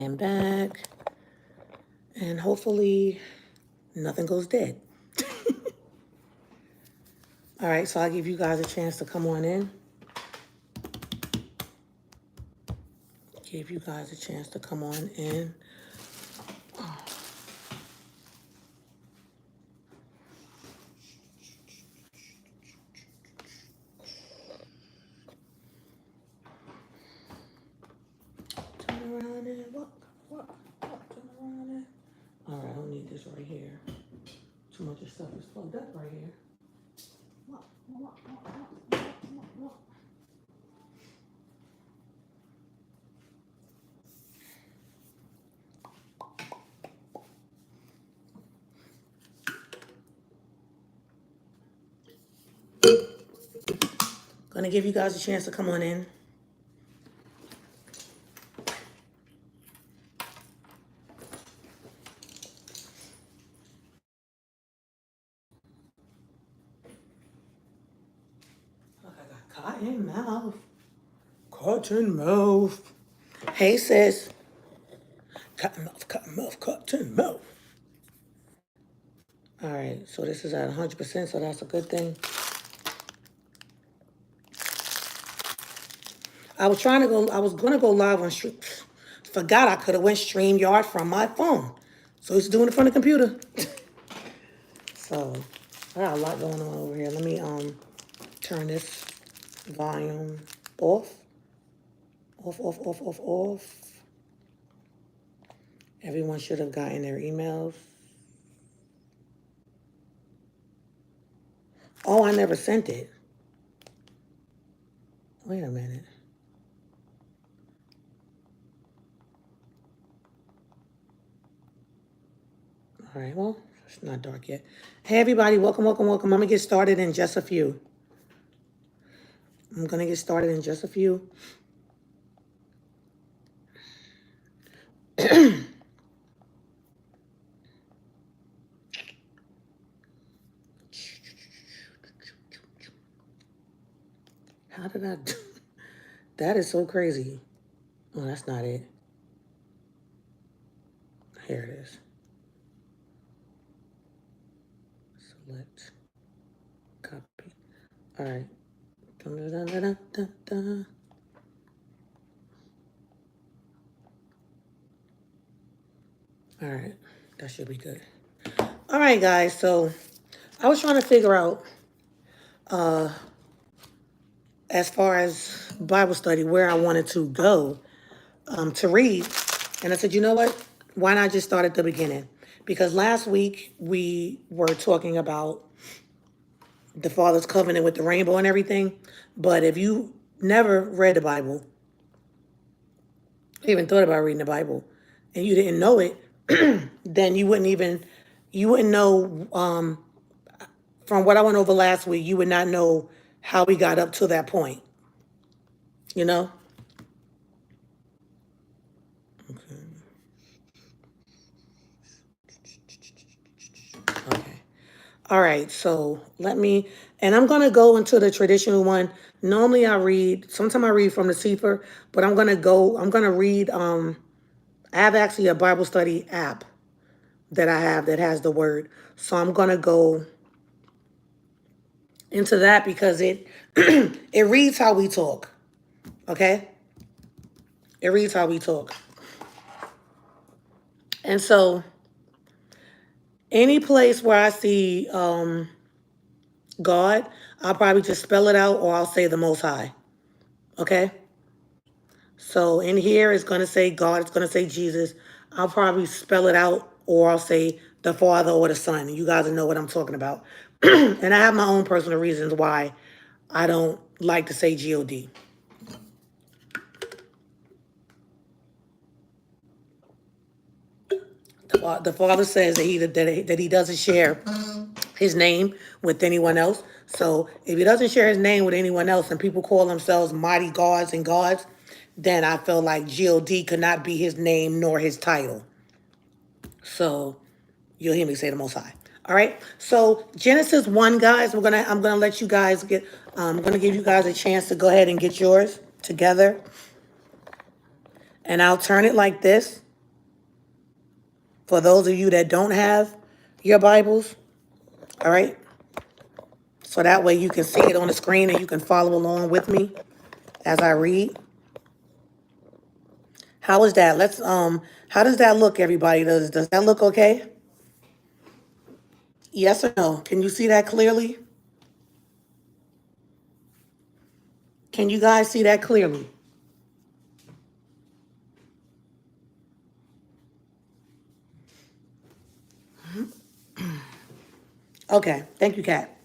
And back. And hopefully nothing goes dead. All right, so I'll give you guys a chance to come on in. Give you guys a chance to come on in. Turn around and walk. Turn around and... All right, I don't need this right here. Too much of stuff is plugged up right here. Walk. Gonna give you guys a chance to come on in. Look, I got cotton mouth. Cotton mouth. Hey, sis. Cotton mouth. All right, so this is at 100%, so that's a good thing. I was going to go live on stream. Forgot I could have went StreamYard from my phone. So it's doing it from the computer. So I got a lot going on over here. Let me turn this volume off. Off. Everyone should have gotten their emails. Oh, I never sent it. Wait a minute. All right, well, it's not dark yet. Hey, everybody, welcome. I'm going to get started in just a few. How did I do? That is so crazy. Oh, that's not it. Here it is. Select. Copy. All right. All right. That should be good. All right, guys. So I was trying to figure out, as far as Bible study, where I wanted to go to read. And I said, you know what? Why not just start at the beginning? Because last week we were talking about the Father's covenant with the rainbow and everything. But if you never read the Bible, even thought about reading the Bible, and you didn't know it, then you wouldn't know, from what I went over last week, you would not know how we got up to that point, you know? Okay. All right, so I'm going to go into the traditional one. Normally sometimes I read from the Sefer, but I'm going to read, I have actually a Bible study app that I have that has the word. So I'm going to go into that because it it reads how we talk. Okay? It reads how we talk. And so any place where I see God, I'll probably just spell it out or I'll say the Most High. Okay? So in here it's going to say God, it's going to say Jesus. I'll probably spell it out or I'll say the Father or the Son. You guys will know what I'm talking about. And I have my own personal reasons why I don't like to say God. The Father says that he doesn't share his name with anyone else. So if he doesn't share his name with anyone else and people call themselves mighty gods and gods, then I feel like God could not be his name nor his title. So you'll hear me say the Most High. All right. So Genesis 1, guys, I'm gonna let you guys get. I'm gonna give you guys a chance to go ahead and get yours together. And I'll turn it like this. for those of you that don't have your Bibles, all right? So that way you can see it on the screen and you can follow along with me as I read. How is that? How does that look, everybody? Does that look okay? Yes or no? Can you see that clearly? Can you guys see that clearly? Okay, thank you, Kat.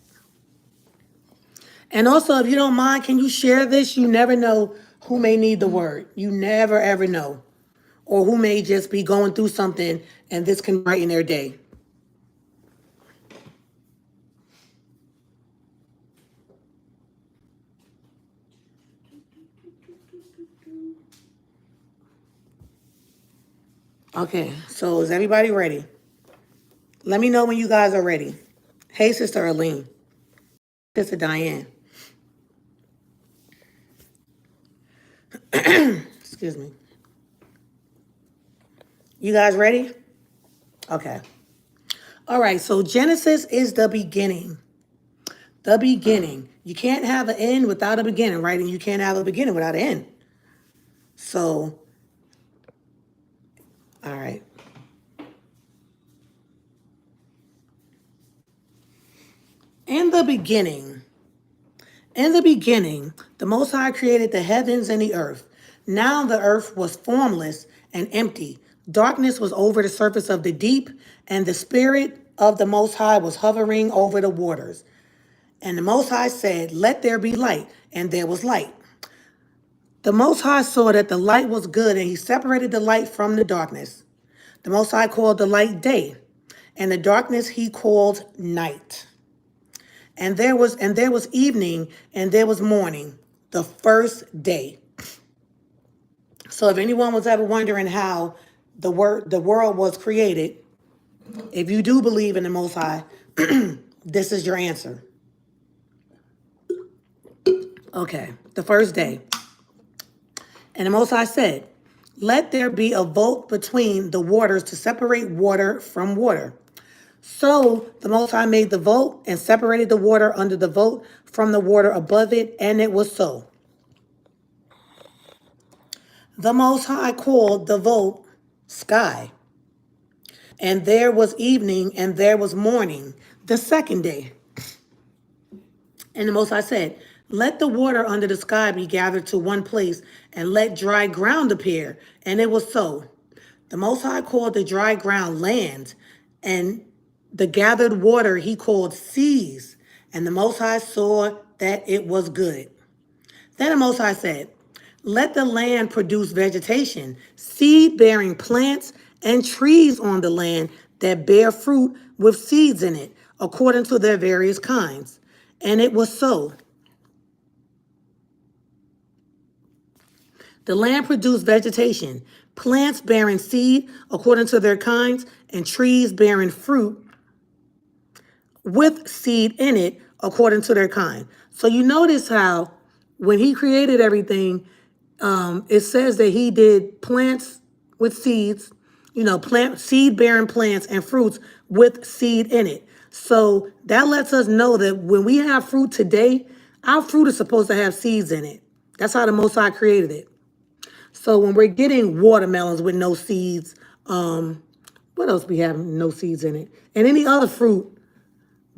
And also, if you don't mind, can you share this? You never know who may need the word. You never, ever know. Or who may just be going through something and this can brighten their day. Okay, so is everybody ready? Let me know when you guys are ready. Hey, Sister Arlene. Sister Diane. Excuse me. You guys ready? Okay. All right, so Genesis is the beginning. The beginning. You can't have an end without a beginning, right? And you can't have a beginning without an end. So, all right. In the beginning, the Most High created the heavens and the earth. Now the earth was formless and empty. Darkness was over the surface of the deep, and the Spirit of the Most High was hovering over the waters. And the Most High said, "Let there be light," and there was light. The Most High saw that the light was good, and he separated the light from the darkness. The Most High called the light day, and the darkness he called night. And there was evening, and there was morning, the first day. So if anyone was ever wondering how the world was created, if you do believe in the Most High, this is your answer. Okay, the first day. And the Most High said, "Let there be a vault between the waters to separate water from water." So the Most High made the vault and separated the water under the vault from the water above it, and it was so. The Most High called the vault sky. And there was evening, and there was morning, the second day. And the Most High said, "Let the water under the sky be gathered to one place, and let dry ground appear." And it was so. The Most High called the dry ground land, and the gathered water he called seas. And the Most High saw that it was good. Then the Most High said, "Let the land produce vegetation, seed-bearing plants, and trees on the land that bear fruit with seeds in it, according to their various kinds." And it was so. The land produced vegetation, plants bearing seed according to their kinds, and trees bearing fruit with seed in it according to their kind. So you notice how when he created everything, it says that he did plants with seeds, seed bearing plants and fruits with seed in it. So that lets us know that when we have fruit today, our fruit is supposed to have seeds in it. That's how the Most High created it. So when we're getting watermelons with no seeds, what else we have no seeds in it? And any other fruit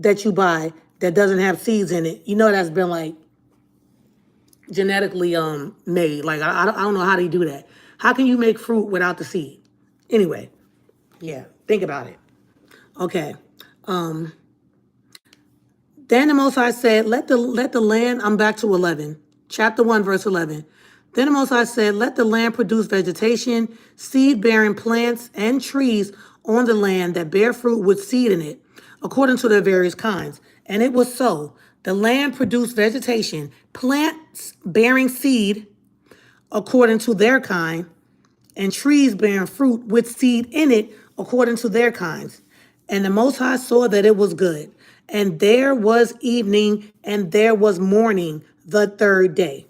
that you buy that doesn't have seeds in it, that's been like genetically made. Like I don't know how they do that. How can you make fruit without the seed? Anyway, yeah, think about it. Okay. Then the Most High said, let the land, I'm back to 11, chapter 1, verse 11. Then the Most High said, "Let the land produce vegetation, seed-bearing plants, and trees on the land that bear fruit with seed in it, according to their various kinds." And it was so. The land produced vegetation, plants bearing seed according to their kind, and trees bearing fruit with seed in it according to their kinds. And the Most High saw that it was good. And there was evening, and there was morning, the third day.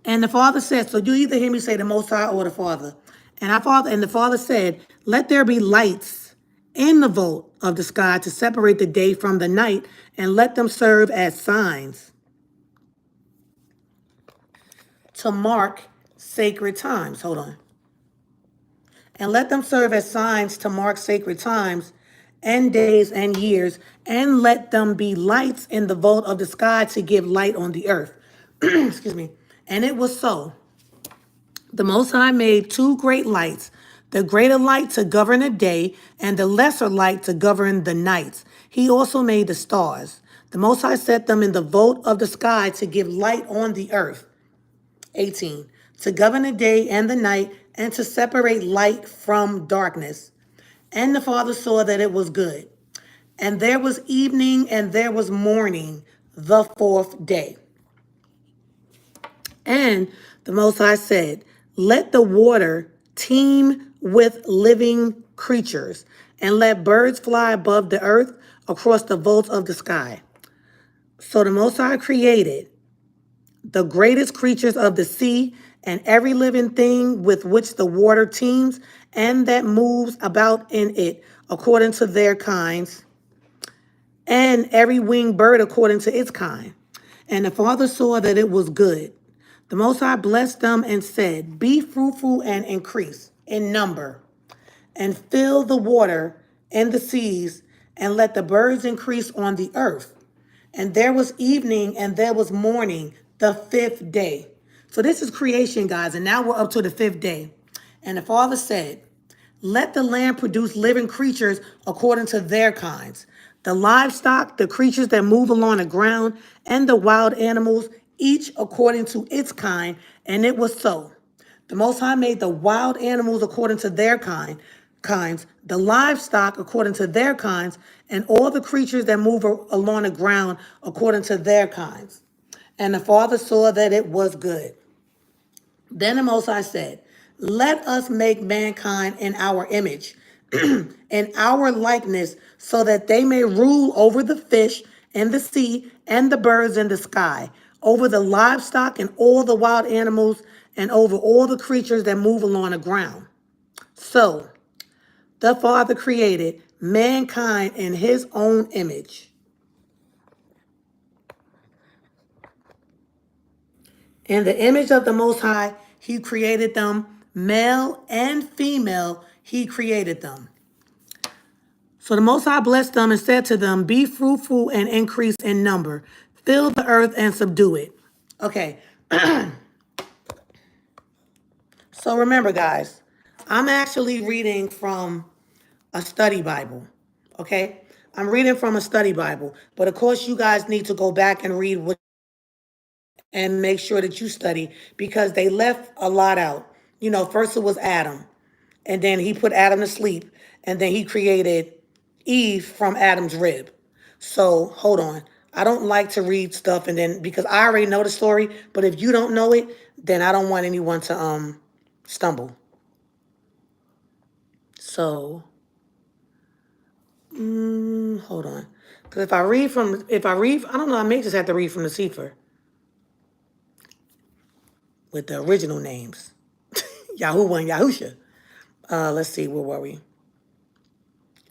And the Father said, so you either hear me say the Most High or the Father. And the Father said, "Let there be lights in the vault of the sky to separate the day from the night, and let them serve as signs to mark sacred times." Hold on. "And let them serve as signs to mark sacred times and days and years, and let them be lights in the vault of the sky to give light on the earth." Excuse me. And it was so. The Most High made two great lights, the greater light to govern the day, and the lesser light to govern the nights. He also made the stars. The Most High set them in the vault of the sky to give light on the earth. 18. To govern the day and the night, and to separate light from darkness. And the Father saw that it was good. And there was evening and there was morning, the fourth day. And the Most High said, "Let the water teem with living creatures, and let birds fly above the earth across the vault of the sky." So the Most High created the greatest creatures of the sea, and every living thing with which the water teems, and that moves about in it according to their kinds, and every winged bird according to its kind. And the Father saw that it was good. The Most High blessed them and said, "Be fruitful and increase in number, and fill the water and the seas, and let the birds increase on the earth." And there was evening and there was morning, the fifth day. So this is creation, guys, and now we're up to the fifth day. And the Father said, "Let the land produce living creatures according to their kinds, the livestock, the creatures that move along the ground, and the wild animals, each according to its kind." And it was so. The Most High made the wild animals according to their kinds, the livestock according to their kinds, and all the creatures that move along the ground according to their kinds. And the Father saw that it was good. Then the Most High said, "Let us make mankind in our image, in our likeness, so that they may rule over the fish in the sea and the birds in the sky, over the livestock and all the wild animals, and over all the creatures that move along the ground." So the Father created mankind in his own image. In the image of the Most High, he created them, male and female, he created them. So the Most High blessed them and said to them, "Be fruitful and increase in number. Fill the earth and subdue it." Okay, so remember, guys, I'm actually reading from a study Bible, okay? I'm reading from a study Bible, but of course you guys need to go back and read what and make sure that you study because they left a lot out. You know, first it was Adam, and then he put Adam to sleep, and then he created Eve from Adam's rib. So hold on. I don't like to read stuff and then because I already know the story, but if you don't know it, then I don't want anyone to stumble. So hold on. Because I don't know, I may just have to read from the Sefer with the original names. Yahuwah and Yahusha. Let's see, where were we?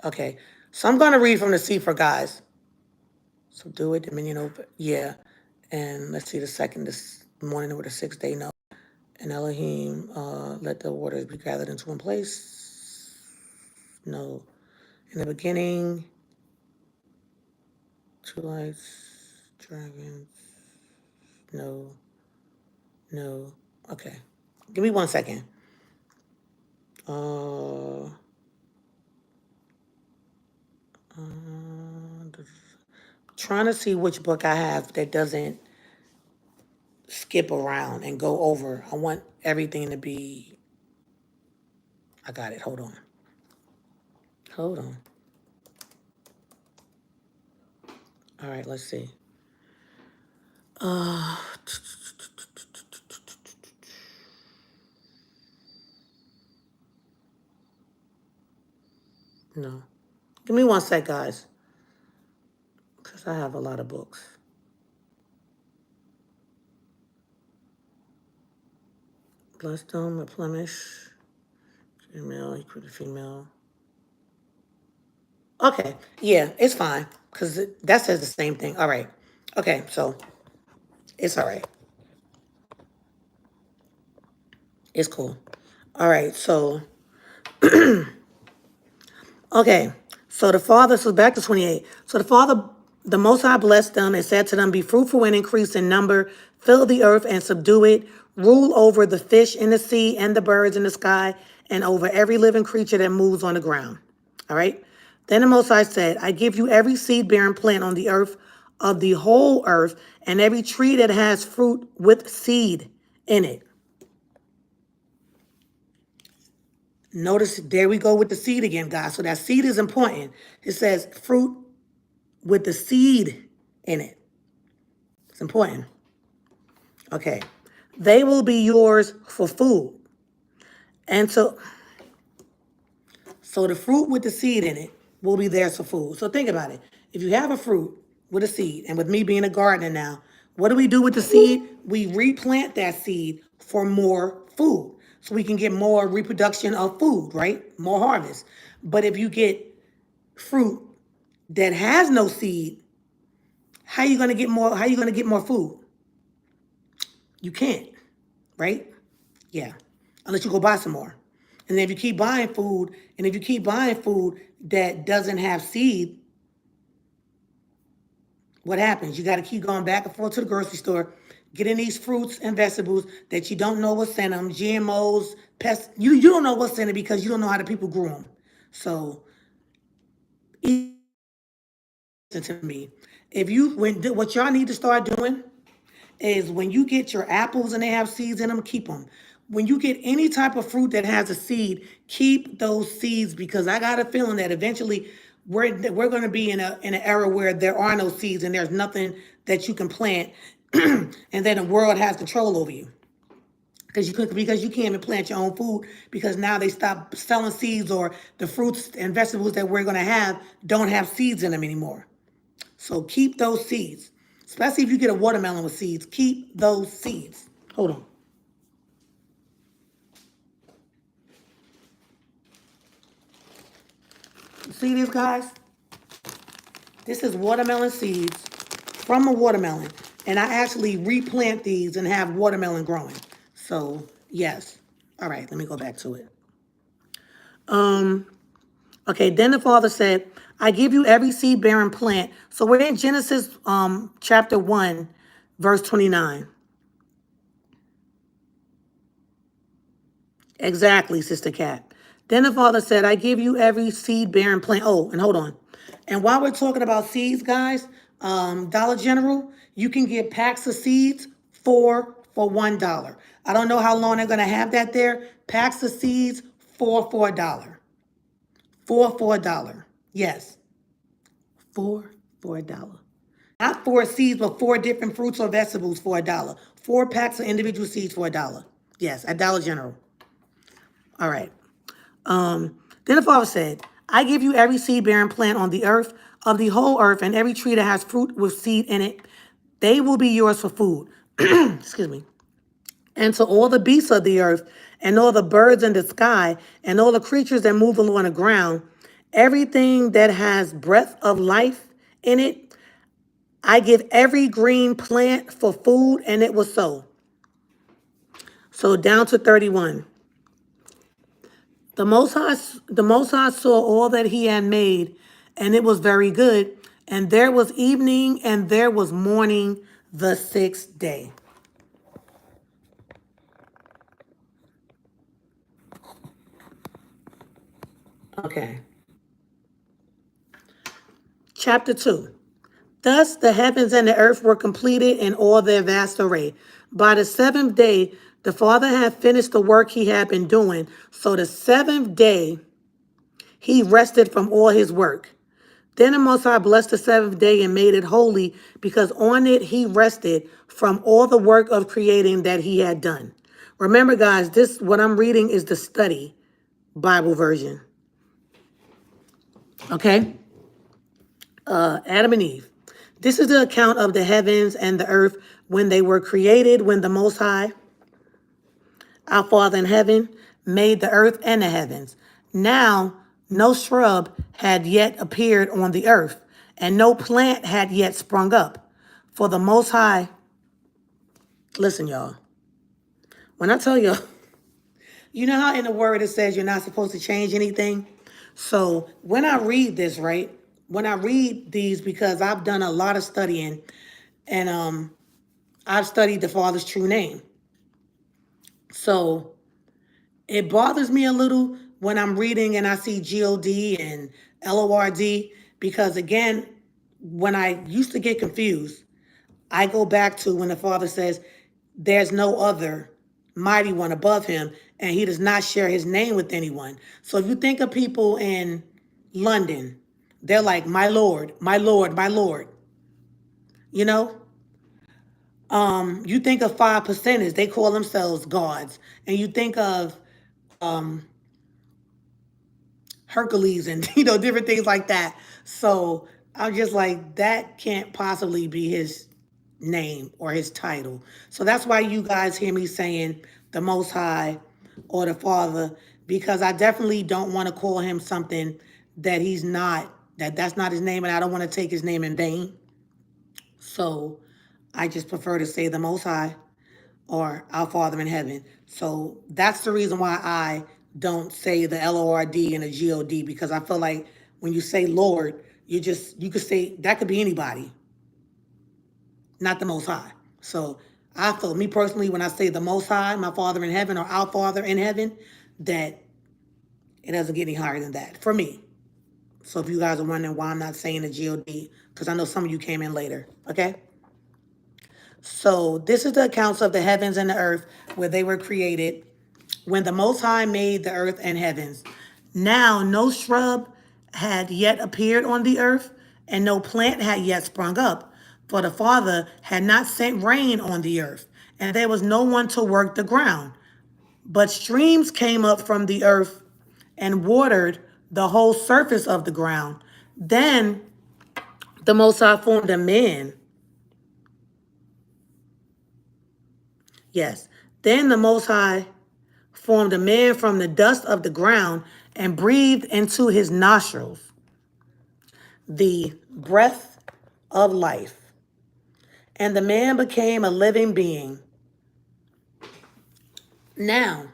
Okay, so I'm going to read from the Sefer, guys. Subdue it, dominion over, yeah. And let's see, the second, this morning over the sixth day, no. And Elohim, let the waters be gathered into one place. No. In the beginning, two lights, dragons. No. No. Okay. Give me 1 second. Trying to see which book I have that doesn't skip around and go over. I want everything to be. I got it. Hold on. Hold on. All right, let's see. No. Give me 1 sec, guys. Because I have a lot of books. Bless them, replenish. Female equal to female. Okay, yeah, it's fine because that says the same thing. All right. Okay, so it's all right. It's cool. All right, so okay, so so back to 28. So the Most High blessed them and said to them, be fruitful and increase in number, fill the earth and subdue it, rule over the fish in the sea and the birds in the sky, and over every living creature that moves on the ground. All right. Then the Most High said, I give you every seed-bearing plant on the earth of the whole earth, and every tree that has fruit with seed in it. Notice, there we go with the seed again, guys. So that seed is important. It says fruit with the seed in it. It's important. Okay. They will be yours for food. And so the fruit with the seed in it will be theirs for food. So think about it. If you have a fruit with a seed, and with me being a gardener now, what do we do with the seed? We replant that seed for more food. So we can get more reproduction of food, right? More harvest. But if you get fruit that has no seed, how are you gonna get more? How are you gonna get more food? You can't, right? Yeah, unless you go buy some more. And then if you keep buying food, that doesn't have seed, what happens? You got to keep going back and forth to the grocery store, getting these fruits and vegetables that you don't know what's in them, GMOs, pests. You don't know what's in it because you don't know how the people grew them. So, listen to me. What y'all need to start doing is when you get your apples and they have seeds in them, keep them. When you get any type of fruit that has a seed, keep those seeds, because I got a feeling that eventually we're going to be in an era where there are no seeds and there's nothing that you can plant, and then the world has control over you. Because you can't even plant your own food, because now they stop selling seeds, or the fruits and vegetables that we're going to have don't have seeds in them anymore. So keep those seeds. Especially if you get a watermelon with seeds, keep those seeds. Hold on. See this, guys? This is watermelon seeds from a watermelon. And I actually replant these and have watermelon growing. So, yes. All right, let me go back to it. Okay, then the Father said, I give you every seed-bearing plant. So we're in Genesis chapter 1, verse 29. Exactly, Sister Cat. Then the Father said, I give you every seed-bearing plant. Oh, and hold on. And while we're talking about seeds, guys, Dollar General, you can get packs of seeds for $1. I don't know how long they're going to have that there. Packs of seeds for $1. For $1. Yes, for $1. Not 4 seeds, but 4 different fruits or vegetables for $1. 4 packs of individual seeds for $1. Yes, at Dollar General. All right. Then the Father said, I give you every seed-bearing plant on the earth, of the whole earth, and every tree that has fruit with seed in it. They will be yours for food. Excuse me. And to all the beasts of the earth, and all the birds in the sky, and all the creatures that move along the ground, everything that has breath of life in it, I give every green plant for food, and it was so. So down to 31. The Most High saw all that he had made, and it was very good. And there was evening, and there was morning, the 6th day. Okay. Chapter 2. Thus the heavens and the earth were completed in all their vast array. By the 7th day, the Father had finished the work he had been doing. So the 7th day, he rested from all his work. Then the Most High blessed the 7th day and made it holy, because on it he rested from all the work of creating that he had done. Remember, guys, what I'm reading is the study Bible version. Okay? Adam and Eve. This is the account of the heavens and the earth when they were created, when the Most High, our Father in heaven, made the earth and the heavens. Now no shrub had yet appeared on the earth, and no plant had yet sprung up. For the Most High, listen, y'all, when I tell you, you know how in the word it says you're not supposed to change anything? So when I read this, right, when I read these, because I've done a lot of studying, and I've studied the Father's true name. So it bothers me a little when I'm reading and I see G-O-D and L-O-R-D, because again, when I used to get confused, I go back to when the Father says, there's no other mighty one above him, and he does not share his name with anyone. So if you think of people in London, they're like, my Lord, my Lord, my Lord. You know? You think of 5%ers, they call themselves gods. And you think of Hercules and, different things like that. So I'm just like, that can't possibly be his name or his title. So that's why you guys hear me saying the Most High or the Father, because I definitely don't want to call him something that he's not, that's not his name, and I don't want to take his name in vain. So I just prefer to say the Most High or our Father in heaven. So that's the reason why I don't say the Lord and the God, because I feel like when you say Lord, you could say that could be anybody, not the Most High. So I feel, me personally, when I say the Most High, my Father in heaven, or our Father in heaven, that it doesn't get any higher than that for me. So if you guys are wondering why I'm not saying the God, because I know some of you came in later, okay? So this is the accounts of the heavens and the earth where they were created, when the Most High made the earth and heavens. Now no shrub had yet appeared on the earth, and no plant had yet sprung up, for the Father had not sent rain on the earth, and there was no one to work the ground. But streams came up from the earth and watered the whole surface of the ground. Then the Most High formed a man. Yes. Then the Most High formed a man from the dust of the ground and breathed into his nostrils the breath of life. And the man became a living being. Now,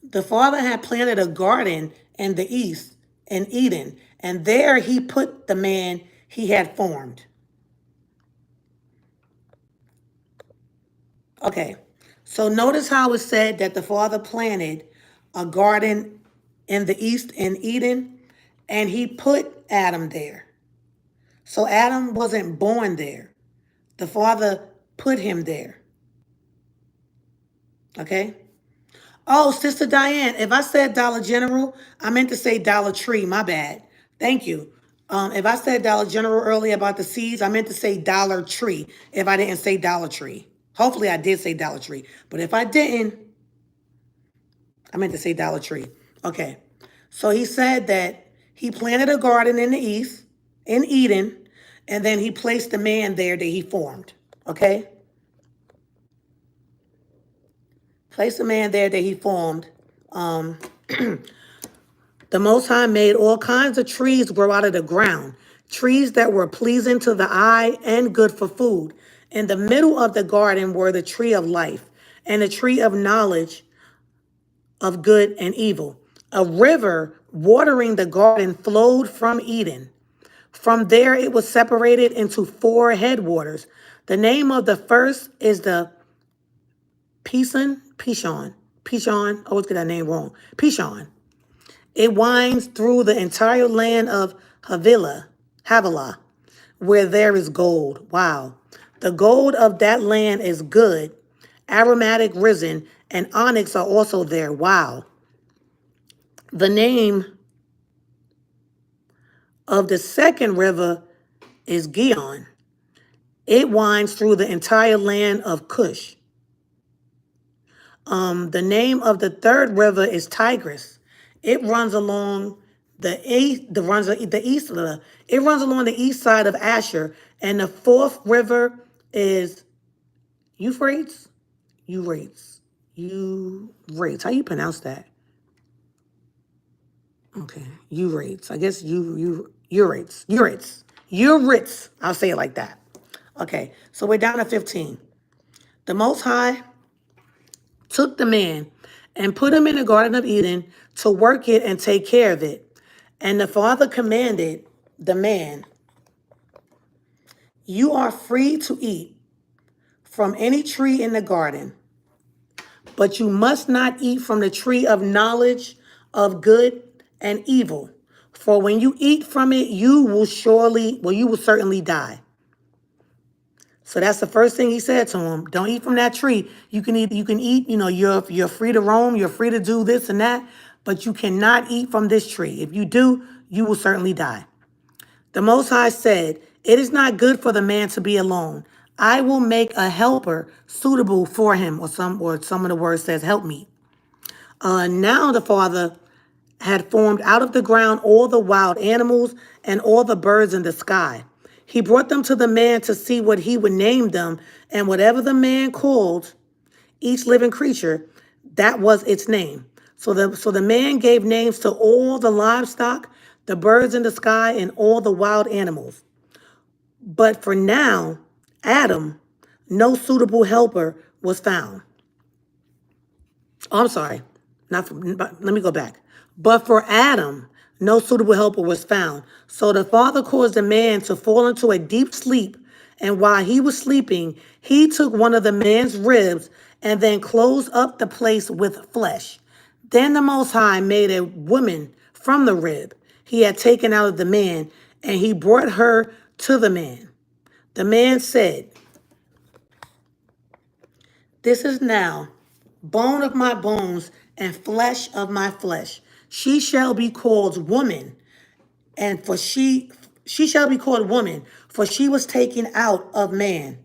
the Father had planted a garden in the east, in Eden, and there he put the man he had formed. Okay, so notice how it said that the Father planted a garden in the east in Eden, and he put Adam there. So Adam wasn't born there. The Father put him there. Okay? Oh, Sister Diane, if I said Dollar General, I meant to say Dollar Tree. My bad. Thank you. If I said Dollar General earlier about the seeds, I meant to say Dollar Tree if I didn't say Dollar Tree. Hopefully I did say Dollar Tree. But if I didn't, I meant to say Dollar Tree. Okay. So he said that he planted a garden in the east, in Eden, and then he placed the man there that he formed. Okay? Placed the man there that he formed. The Most High made all kinds of trees grow out of the ground, trees that were pleasing to the eye and good for food. In the middle of the garden were the tree of life and the tree of knowledge of good and evil. A river watering the garden flowed from Eden. From there it was separated into 4 headwaters. The name of the first is the Pishon, I always get that name wrong, Pishon. It winds through the entire land of Havilah, where there is gold. Wow. The gold of that land is good. Aromatic resin and onyx are also there. Wow. The name of the second river is Gihon. It winds through the entire land of Cush. The name of the third river is Tigris. It runs along the east. It runs along the east side of Asher, and the fourth river is Euphrates. Euphrates. How you pronounce that? Okay, urates. I guess urates. I'll say it like that. Okay, so we're down to 15. The Most High took the man and put him in the Garden of Eden to work it and take care of it. And the Father commanded the man, "You are free to eat from any tree in the garden, but you must not eat from the tree of knowledge of good and evil. For when you eat from it, you will certainly die." So that's the first thing he said to him. Don't eat from that tree. You can eat, you're free to roam, you're free to do this and that, but you cannot eat from this tree. If you do, you will certainly die. The Most High said, "It is not good for the man to be alone. I will make a helper suitable for him," or some of the words says help me. Now the Father had formed out of the ground all the wild animals and all the birds in the sky. He brought them to the man to see what he would name them, and whatever the man called each living creature, that was its name. So the man gave names to all the livestock, the birds in the sky, and all the wild animals. But for now, Adam, no suitable helper was found. Oh, I'm sorry. Let me go back. But for Adam, no suitable helper was found. So the Father caused the man to fall into a deep sleep. And while he was sleeping, he took one of the man's ribs and then closed up the place with flesh. Then the Most High made a woman from the rib he had taken out of the man, and he brought her to the man. The man said, "This is now bone of my bones and flesh of my flesh. She shall be called woman, and for she shall be called woman, for she was taken out of man.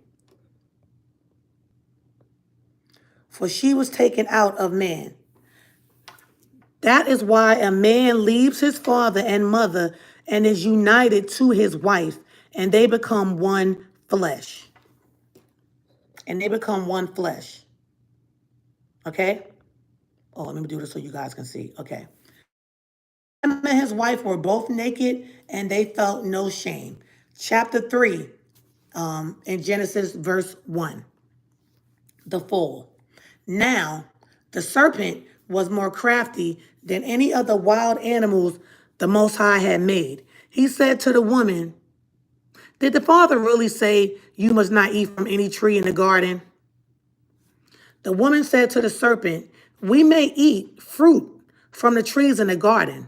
For she was taken out of man. That is why a man leaves his father and mother and is united to his wife, and they become one flesh." And they become one flesh. Okay? Oh, let me do this so you guys can see. Okay. Him and his wife were both naked, and they felt no shame. Chapter 3, in Genesis, verse 1. The fall. Now, the serpent was more crafty than any of the wild animals the Most High had made. He said to the woman, "Did the Father really say you must not eat from any tree in the garden?" The woman said to the serpent, "We may eat fruit from the trees in the garden,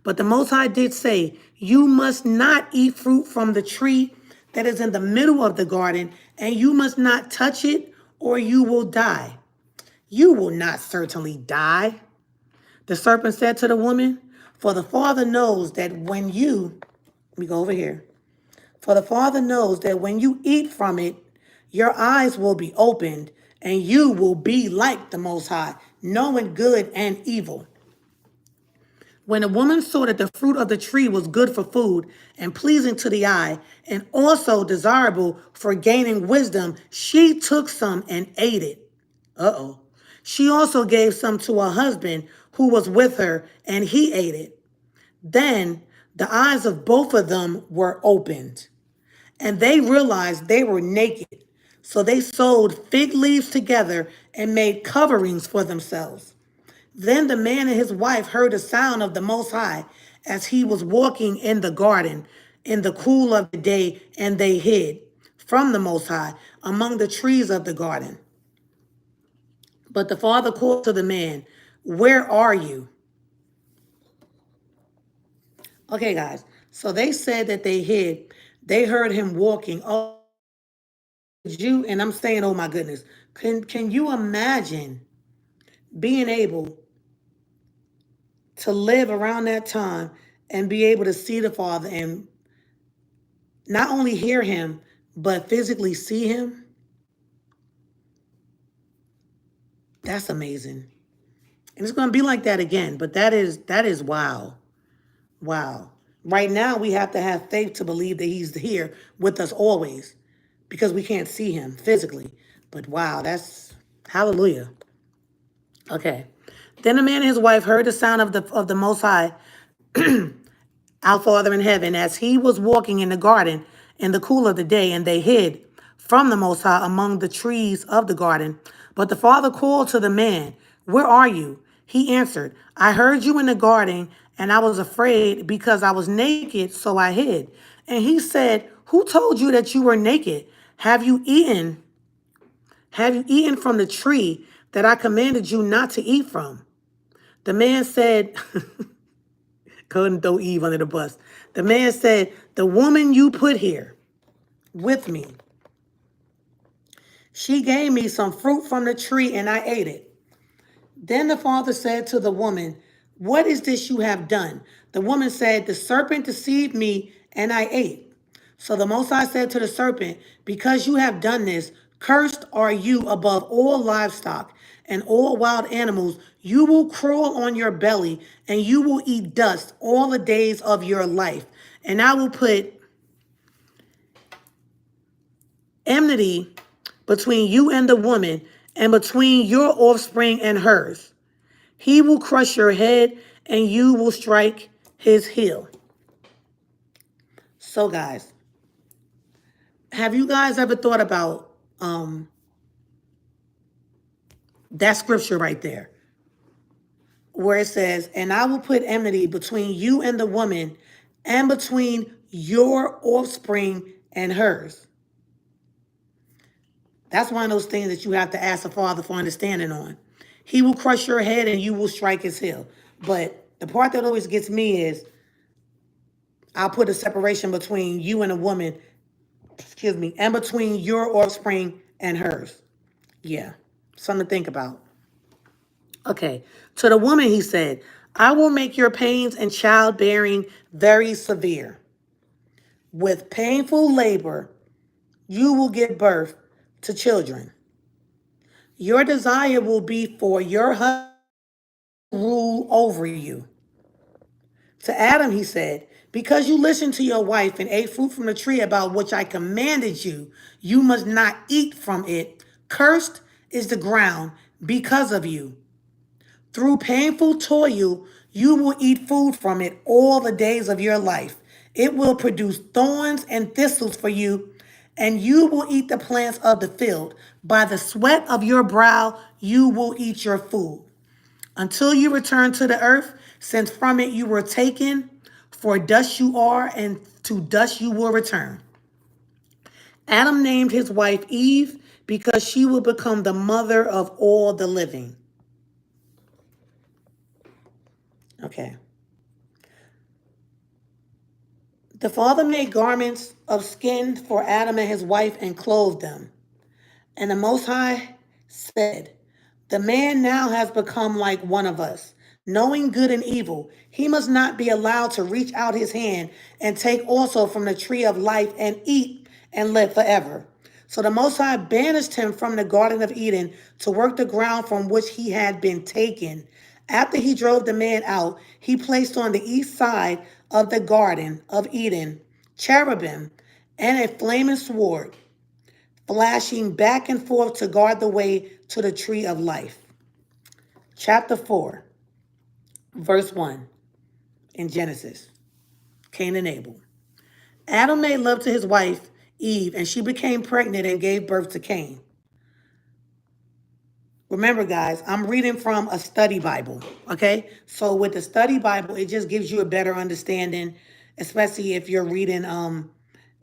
but the Most High did say, you must not eat fruit from the tree that is in the middle of the garden, and you must not touch it, or you will die." "You will not certainly die," the serpent said to the woman, "for the Father knows that when you," let me go over here, "for the Father knows that when you eat from it, your eyes will be opened, and you will be like the Most High, knowing good and evil." When the woman saw that the fruit of the tree was good for food and pleasing to the eye, and also desirable for gaining wisdom, she took some and ate it. Uh-oh. She also gave some to her husband who was with her, and he ate it. Then the eyes of both of them were opened, and they realized they were naked. So they sewed fig leaves together and made coverings for themselves. Then the man and his wife heard the sound of the Most High as he was walking in the garden in the cool of the day, and they hid from the Most High among the trees of the garden. But the Father called to the man, "Where are you?" Okay, guys. So they said that they hid. They heard him walking. Oh, you, and I'm saying, oh my goodness. Can you imagine being able to live around that time and be able to see the Father and not only hear him, but physically see him? That's amazing. And it's going to be like that again, but that is wow. Wow. Right now we have to have faith to believe that he's here with us always, because we can't see him physically. But wow, that's hallelujah. Okay. Then the man and his wife heard the sound of the Most High Our Father in heaven, as he was walking in the garden in the cool of the day, and they hid from the Most High among the trees of the garden. But the Father called to the man, "Where are you?" He answered, "I heard you in the garden, and I was afraid because I was naked, so I hid." And he said, "Who told you that you were naked? Have you eaten? Have you eaten from the tree that I commanded you not to eat from?" The man said, couldn't throw Eve under the bus. The man said, "The woman you put here with me, she gave me some fruit from the tree and I ate it." Then the father said to the woman, "What is this you have done?" The woman said, "The serpent deceived me and I ate." So the Most High said to the serpent, "Because you have done this, cursed are you above all livestock and all wild animals. You will crawl on your belly and you will eat dust all the days of your life. And I will put enmity between you and the woman, and between your offspring and hers. He will crush your head and you will strike his heel." So guys, have you guys ever thought about that scripture right there, where it says, "And I will put enmity between you and the woman, and between your offspring and hers"? That's one of those things that you have to ask the Father for understanding on. He will crush your head and you will strike his heel. But the part that always gets me is, "I'll put a separation between you and a woman, excuse me, and between your offspring and hers." Yeah, something to think about. Okay, to the woman he said, "I will make your pains in childbearing very severe. With painful labor, you will give birth to children. Your desire will be for your husband to rule over you." To Adam he said, "Because you listened to your wife and ate fruit from the tree about which I commanded you, you must not eat from it. Cursed is the ground because of you. Through painful toil, you will eat food from it all the days of your life. It will produce thorns and thistles for you, and you will eat the plants of the field. By the sweat of your brow, you will eat your food, until you return to the earth, since from it you were taken, for dust you are, and to dust you will return." Adam named his wife Eve because she will become the mother of all the living. Okay. The Father made garments of skin for Adam and his wife and clothed them. And the Most High said, "The man now has become like one of us, knowing good and evil. He must not be allowed to reach out his hand and take also from the tree of life and eat and live forever." So the Most High banished him from the Garden of Eden to work the ground from which he had been taken. After he drove the man out, he placed on the east side of the Garden of Eden cherubim and a flaming sword, flashing back and forth to guard the way to the tree of life. Chapter 4, verse 1 in Genesis. Cain and Abel. Adam made love to his wife, Eve, and she became pregnant and gave birth to Cain. Remember, guys, I'm reading from a study Bible, okay? So with the study Bible, it just gives you a better understanding, especially if you're reading, and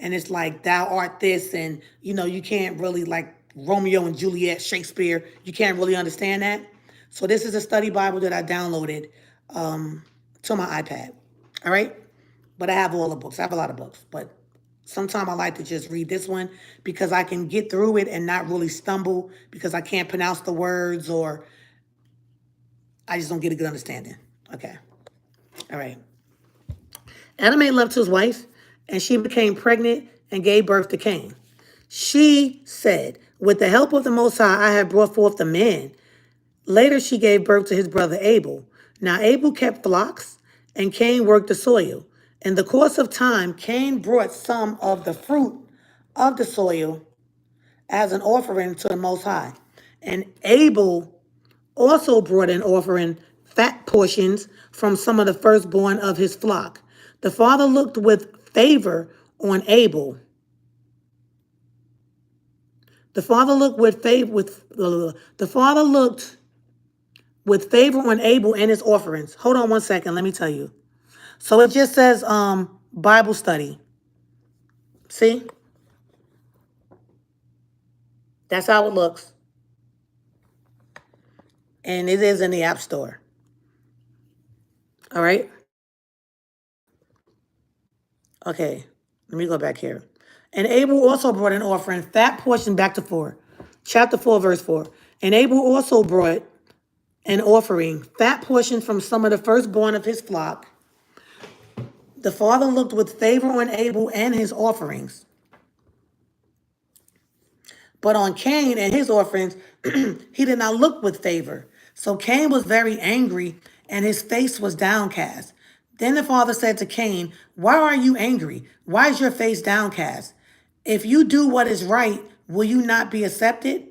it's like, "Thou art this," and, you can't really, like, Romeo and Juliet, Shakespeare, you can't really understand that. So this is a study Bible that I downloaded to my iPad, all right? But I have all the books. I have a lot of books, but sometimes I like to just read this one because I can get through it and not really stumble because I can't pronounce the words, or I just don't get a good understanding. Okay. All right. Adam made love to his wife, and she became pregnant and gave birth to Cain. She said, "With the help of the Most High, I have brought forth a man." Later, she gave birth to his brother Abel. Now, Abel kept flocks, and Cain worked the soil. In the course of time, Cain brought some of the fruit of the soil as an offering to the Most High. And Abel also brought an offering fat portions from some of the firstborn of his flock. The father looked with favor on Abel. The father looked with favor the father looked with favor on Abel and his offerings. Hold on one second, let me tell you. So it just says Bible study. See? That's how it looks. And it is in the App Store. All right? Okay, let me go back here. And Abel also brought an offering, fat portion, back to 4. Chapter 4, verse 4. And Abel also brought an offering, fat portion from some of the firstborn of his flock. The father looked with favor on Abel and his offerings, but on Cain and his offerings, he did not look with favor. So Cain was very angry, and his face was downcast. Then the father said to Cain, "Why are you angry? Why is your face downcast? If you do what is right, will you not be accepted?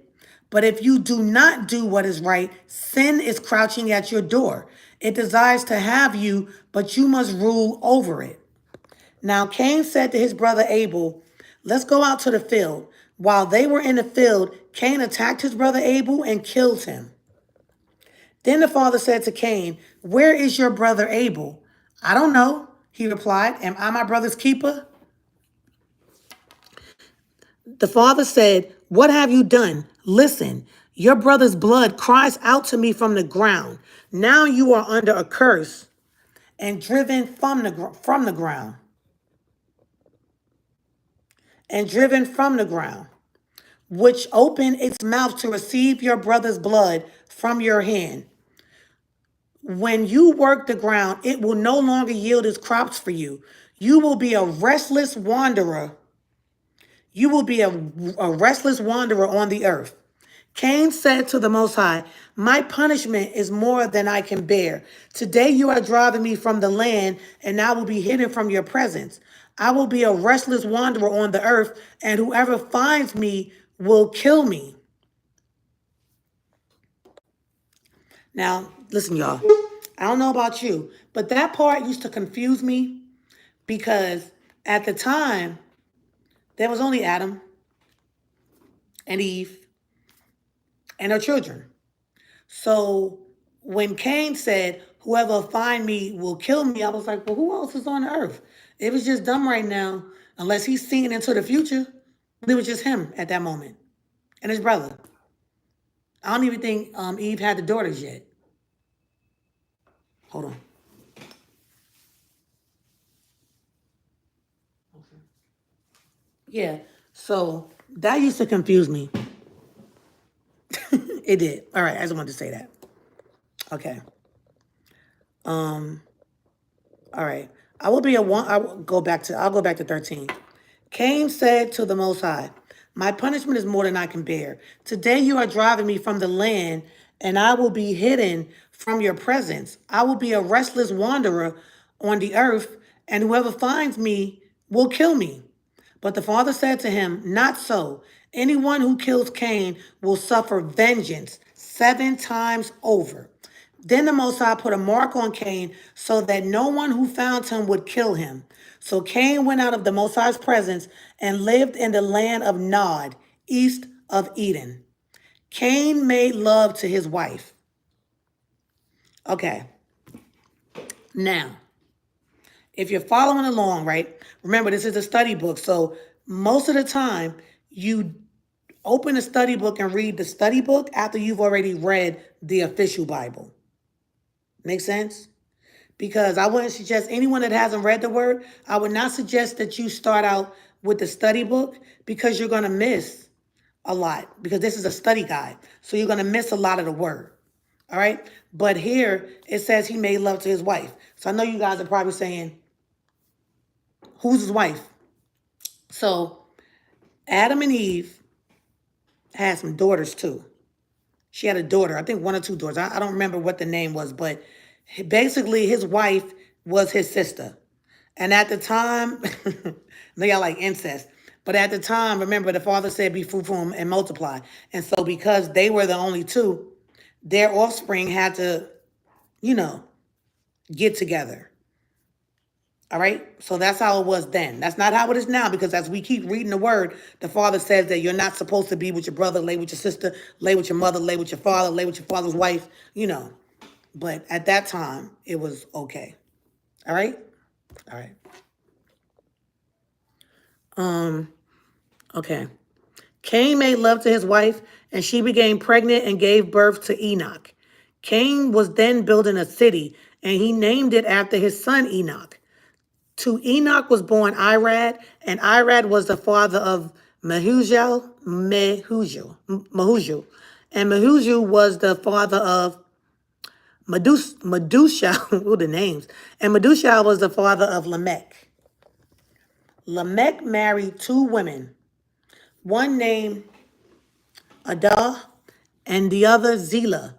But if you do not do what is right, sin is crouching at your door. It desires to have you, but you must rule over it." Now Cain said to his brother Abel, "Let's go out to the field." While they were in the field, Cain attacked his brother Abel and killed him. Then the father said to Cain, "Where is your brother Abel?" "I don't know," he replied. "Am I my brother's keeper?" The father said, "What have you done? Listen, your brother's blood cries out to me from the ground. Now you are under a curse and driven from the ground. Which opened its mouth to receive your brother's blood from your hand. When you work the ground, it will no longer yield its crops for you. You will be a restless wanderer. You will be a restless wanderer on the earth." Cain said to the Most High, "My punishment is more than I can bear. Today you are driving me from the land, and I will be hidden from your presence. I will be a restless wanderer on the earth, and whoever finds me will kill me." Now, listen, y'all. I don't know about you, but that part used to confuse me because at the time, there was only Adam and Eve and her children. So when Cain said, "Whoever find me will kill me," I was like, well, who else is on the earth? It was just dumb right now, unless he's seeing into the future. It was just him at that moment and his brother. I don't even think Eve had the daughters yet. Hold on. Yeah, so that used to confuse me. It did. All right, I just wanted to say that. Okay. All right. I will be a one. I'll go back to 13. Cain said to the Most High, "My punishment is more than I can bear. Today you are driving me from the land, and I will be hidden from your presence. I will be a restless wanderer on the earth, and whoever finds me will kill me." But the father said to him, "Not so. Anyone who kills Cain will suffer vengeance 7 times over." Then the Most High put a mark on Cain so that no one who found him would kill him. So Cain went out of the Most High's presence and lived in the land of Nod, east of Eden. Cain made love to his wife. Okay. Now, if you're following along, right? Remember, this is a study book. So most of the time, you open a study book and read the study book after you've already read the official Bible. Make sense? Because I wouldn't suggest anyone that hasn't read the word, I would not suggest that you start out with the study book because you're going to miss a lot because this is a study guide. So you're going to miss a lot of the word. All right. But here it says he made love to his wife. So I know you guys are probably saying, who's his wife? So Adam and Eve had some daughters too. She had a daughter, I think 1 or 2 daughters. I don't remember what the name was, but basically his wife was his sister. And at the time, they got like incest. But at the time, remember, the father said, "Be fruitful and multiply." And so because they were the only two, their offspring had to you know, get together. All right? So that's how it was then. That's not how it is now, because as we keep reading the word, the Father says that you're not supposed to be with your brother, lay with your sister, lay with your mother, lay with your father, lay with your father's wife, you know. But at that time, it was okay. All right? All right. Okay. Cain made love to his wife, and she became pregnant and gave birth to Enoch. Cain was then building a city, and he named it after his son Enoch. To Enoch was born Irad, and Irad was the father of Mehujael, and Mehujael was the father of Medushal, who the names, and Medushal was the father of Lamech. Lamech married two women, one named Adah and the other Zillah.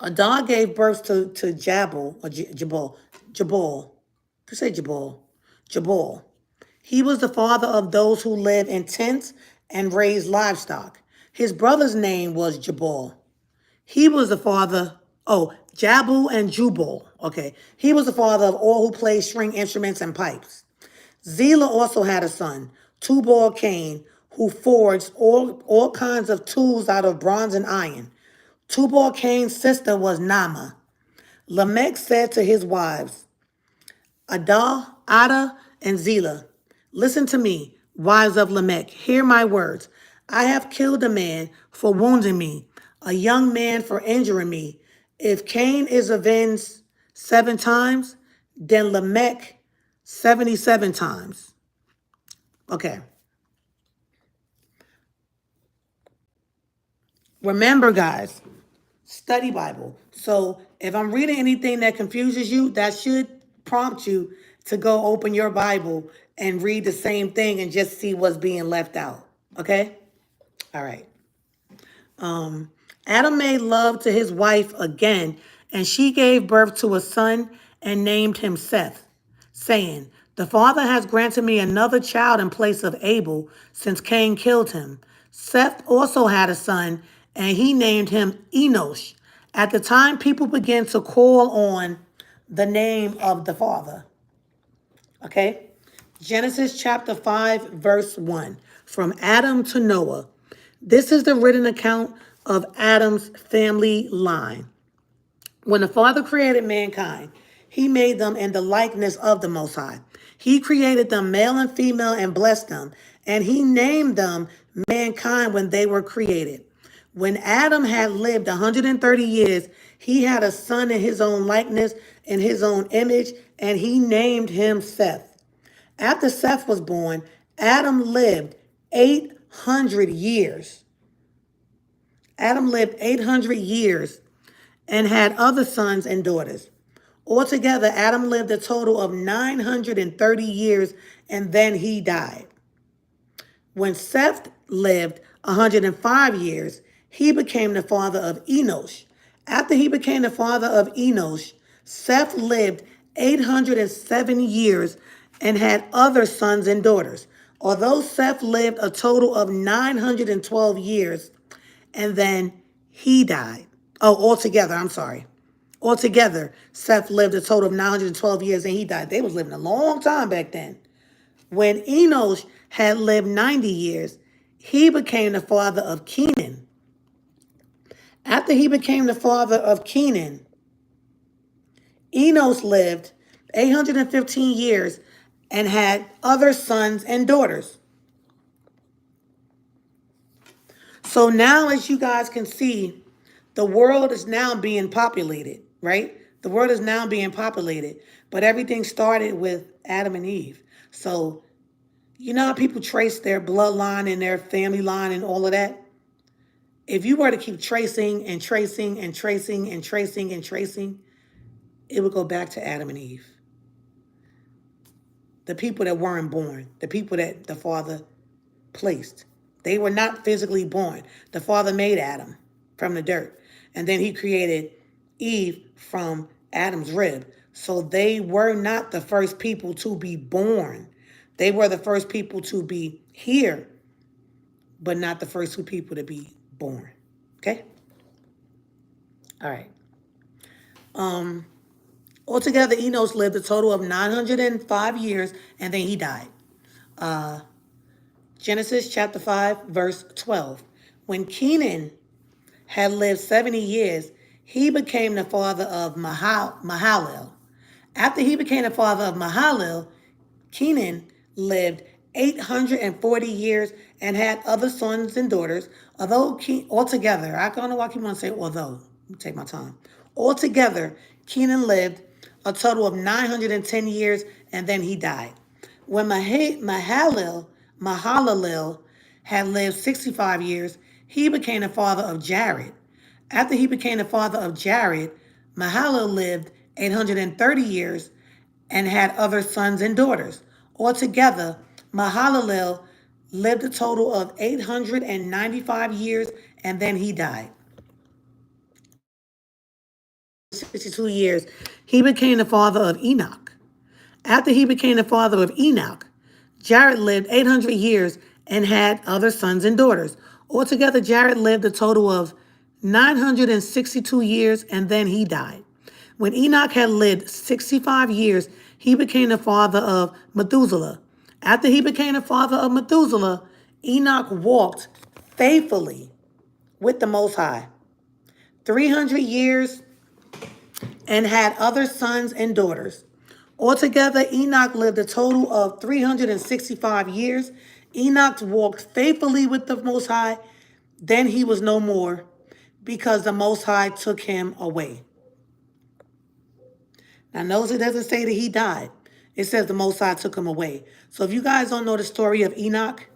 Adah gave birth to Jabal, or Jabal. Just say Jabal. Jabal. He was the father of those who live in tents and raise livestock. His brother's name was Jabal. He was the father, Jabal and Jubal. Okay. He was the father of all who play string instruments and pipes. Zillah also had a son, Tubal Cain, who forged all kinds of tools out of bronze and iron. Tubal Cain's sister was Naamah. Lamech said to his wives, Ada, and Zillah, listen to me, wives of Lamech, hear my words. I have killed a man for wounding me, a young man for injuring me. If Cain is avenged 7 times, then Lamech 77 times. Okay. Remember, guys, study Bible. So if I'm reading anything that confuses you, that should prompt you to go open your Bible and read the same thing and just see what's being left out. Okay? All right. Adam made love to his wife again, and she gave birth to a son and named him Seth, saying, the Father has granted me another child in place of Abel, since Cain killed him. Seth also had a son, and he named him Enosh. At the time, people began to call on the name of the Father. Okay? Genesis chapter 5, verse 1. From Adam to Noah. This is the written account of Adam's family line. When the Father created mankind, he made them in the likeness of the Most High. He created them male and female and blessed them, and he named them mankind when they were created. When Adam had lived 130 years, he had a son in his own likeness, in his own image, and he named him Seth. After Seth was born, Adam lived 800 years. Adam lived 800 years and had other sons and daughters. Altogether, Adam lived a total of 930 years, and then he died. When Seth lived 105 years, he became the father of Enosh. After he became the father of Enosh, Seth lived 807 years and had other sons and daughters. Although Seth lived a total of 912 years, and then he died. Altogether, I'm sorry. Altogether, Seth lived a total of 912 years and he died. They was living a long time back then. When Enosh had lived 90 years, he became the father of Kenan. After he became the father of Kenan, Enos lived 815 years and had other sons and daughters. So now, as you guys can see, the world is now being populated, right? The world is now being populated, but everything started with Adam and Eve. So, you know how people trace their bloodline and their family line and all of that? If you were to keep tracing and tracing and tracing and tracing and tracing, it would go back to Adam and Eve. The people that weren't born, the people that the Father placed. They were not physically born. The Father made Adam from the dirt, and then he created Eve from Adam's rib. So they were not the first people to be born. They were the first people to be here, but not the first two people to be born. Okay? All right. Altogether, Enos lived a total of 905 years, and then he died. Genesis chapter 5, verse 12. When Kenan had lived 70 years, he became the father of Mahalalel. After he became the father of Mahalalel, Kenan lived 840 years and had other sons and daughters. Altogether, I don't know why I keep on saying although. Let me take my time. Altogether, Kenan lived a total of 910 years and then he died. When Mahalalel had lived 65 years, he became the father of Jared. After he became the father of Jared, Mahalalel lived 830 years and had other sons and daughters. Altogether, Mahalalel lived a total of 895 years and then he died. 62 years, he became the father of Enoch. After he became the father of Enoch, Jared lived 800 years and had other sons and daughters. Altogether, Jared lived a total of 962 years and then he died. When Enoch had lived 65 years, he became the father of Methuselah. After he became the father of Methuselah, Enoch walked faithfully with the Most High 300 years and had other sons and daughters. Altogether, Enoch lived a total of 365 years. Enoch walked faithfully with the Most High. Then he was no more because the Most High took him away. Now, notice it doesn't say that he died. It says the Most High took him away. So if you guys don't know the story of Enoch,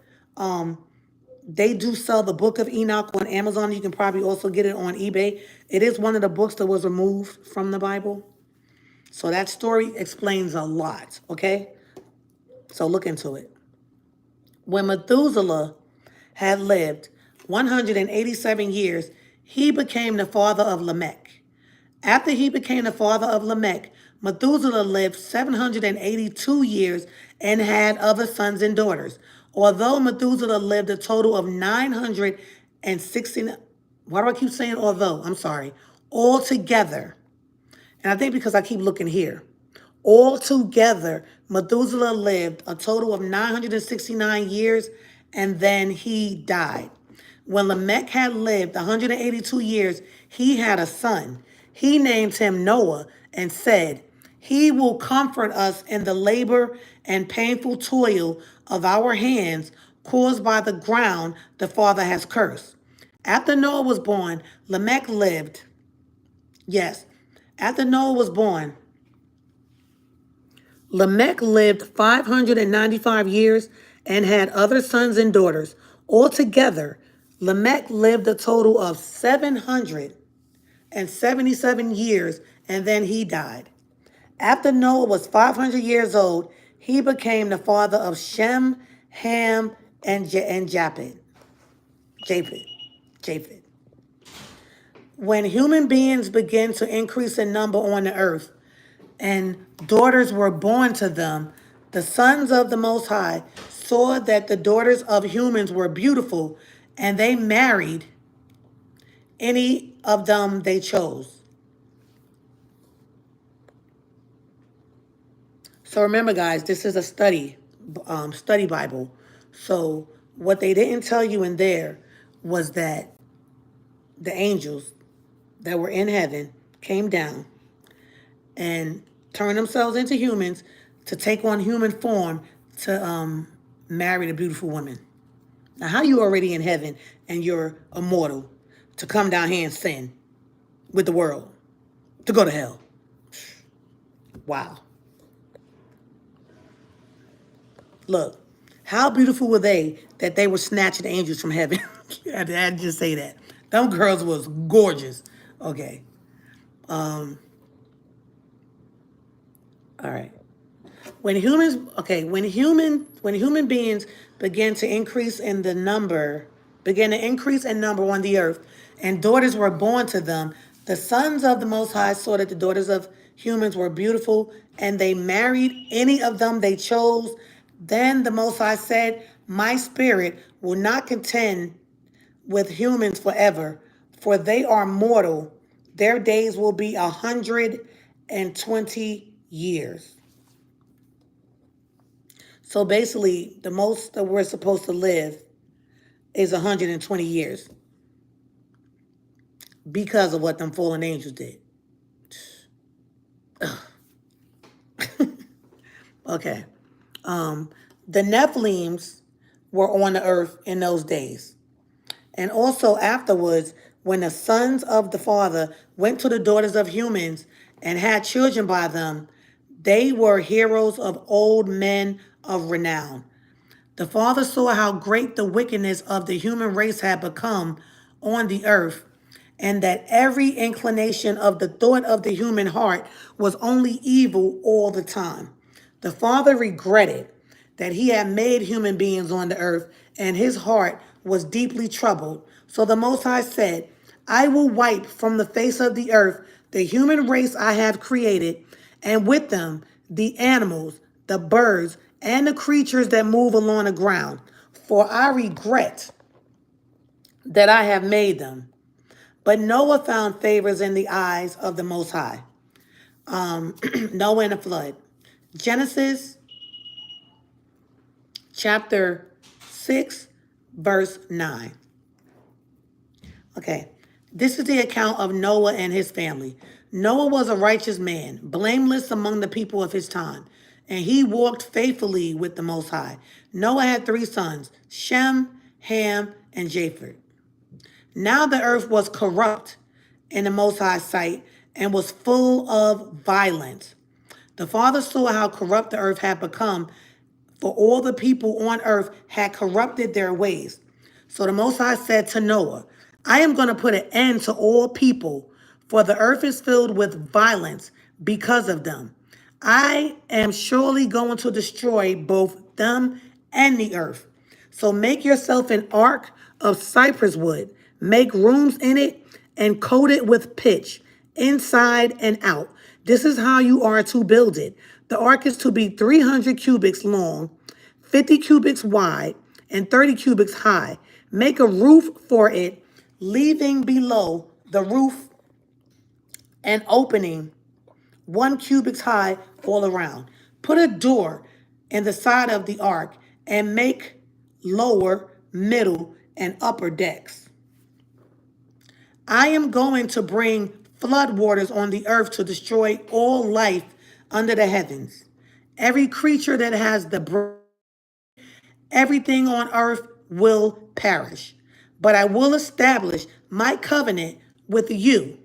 they do sell the book of Enoch on Amazon. You can probably also get it on eBay. It is one of the books that was removed from the Bible. So that story explains a lot, okay? So look into it. When Methuselah had lived 187 years, he became the father of Lamech. After he became the father of Lamech, Methuselah lived 782 years and had other sons and daughters. Although Methuselah lived a total of 960, why do I keep saying although? I'm sorry. Altogether, and I think because I keep looking here, altogether, Methuselah lived a total of 969 years and then he died. When Lamech had lived 182 years, he had a son. He named him Noah and said, "He will comfort us in the labor and painful toil of our hands caused by the ground the Father has cursed." After Noah was born, Lamech lived, yes, after Noah was born, Lamech lived 595 years and had other sons and daughters. Altogether, Lamech lived a total of 777 years and then he died. After Noah was 500 years old, he became the father of Shem, Ham, and Japheth. Japheth. When human beings began to increase in number on the earth, and daughters were born to them, the sons of the Most High saw that the daughters of humans were beautiful, and they married any of them they chose. So remember, guys, this is a study Bible. So what they didn't tell you in there was that the angels that were in heaven came down and turn themselves into humans to take on human form to marry the beautiful woman. Now, how you already in heaven and you're immortal to come down here and sin with the world, to go to hell? Wow. Look, how beautiful were they that they were snatching angels from heaven? I had to just say that. Them girls was gorgeous. Okay. All right. When human beings began to increase in number on the earth, and daughters were born to them, the sons of the Most High saw that the daughters of humans were beautiful, and they married any of them they chose. Then the Most High said, "My spirit will not contend with humans forever, for they are mortal. Their days will be 120 years. So basically, the most that we're supposed to live is 120 years because of what them fallen angels did. Okay. The Nephilims were on the earth in those days. And also afterwards, when the sons of the father went to the daughters of humans and had children by them, they were heroes of old men of renown. The father saw how great the wickedness of the human race had become on the earth, and that every inclination of the thought of the human heart was only evil all the time. The father regretted that he had made human beings on the earth, and his heart was deeply troubled. So the Most High said, I will wipe from the face of the earth the human race I have created, and with them the animals, the birds, and the creatures that move along the ground. For I regret that I have made them. But Noah found favors in the eyes of the Most High. Noah and the flood. Genesis chapter 6, verse 9. Okay, this is the account of Noah and his family. Noah was a righteous man, blameless among the people of his time, and he walked faithfully with the Most High. Noah had three sons, Shem, Ham, and Japheth. Now the earth was corrupt in the Most High's sight and was full of violence. The Father saw how corrupt the earth had become, for all the people on earth had corrupted their ways. So the Most High said to Noah, I am going to put an end to all people, for the earth is filled with violence because of them. I am surely going to destroy both them and the earth. So make yourself an ark of cypress wood, make rooms in it, and coat it with pitch, inside and out. This is how you are to build it. The ark is to be 300 cubits long, 50 cubits wide, and 30 cubits high. Make a roof for it, leaving below the roof an opening 1 cubit high all around. Put a door in the side of the ark and make lower, middle, and upper decks. I am going to bring flood waters on the earth to destroy all life under the heavens. Every creature that has the breath, everything on earth will perish. But I will establish my covenant with you,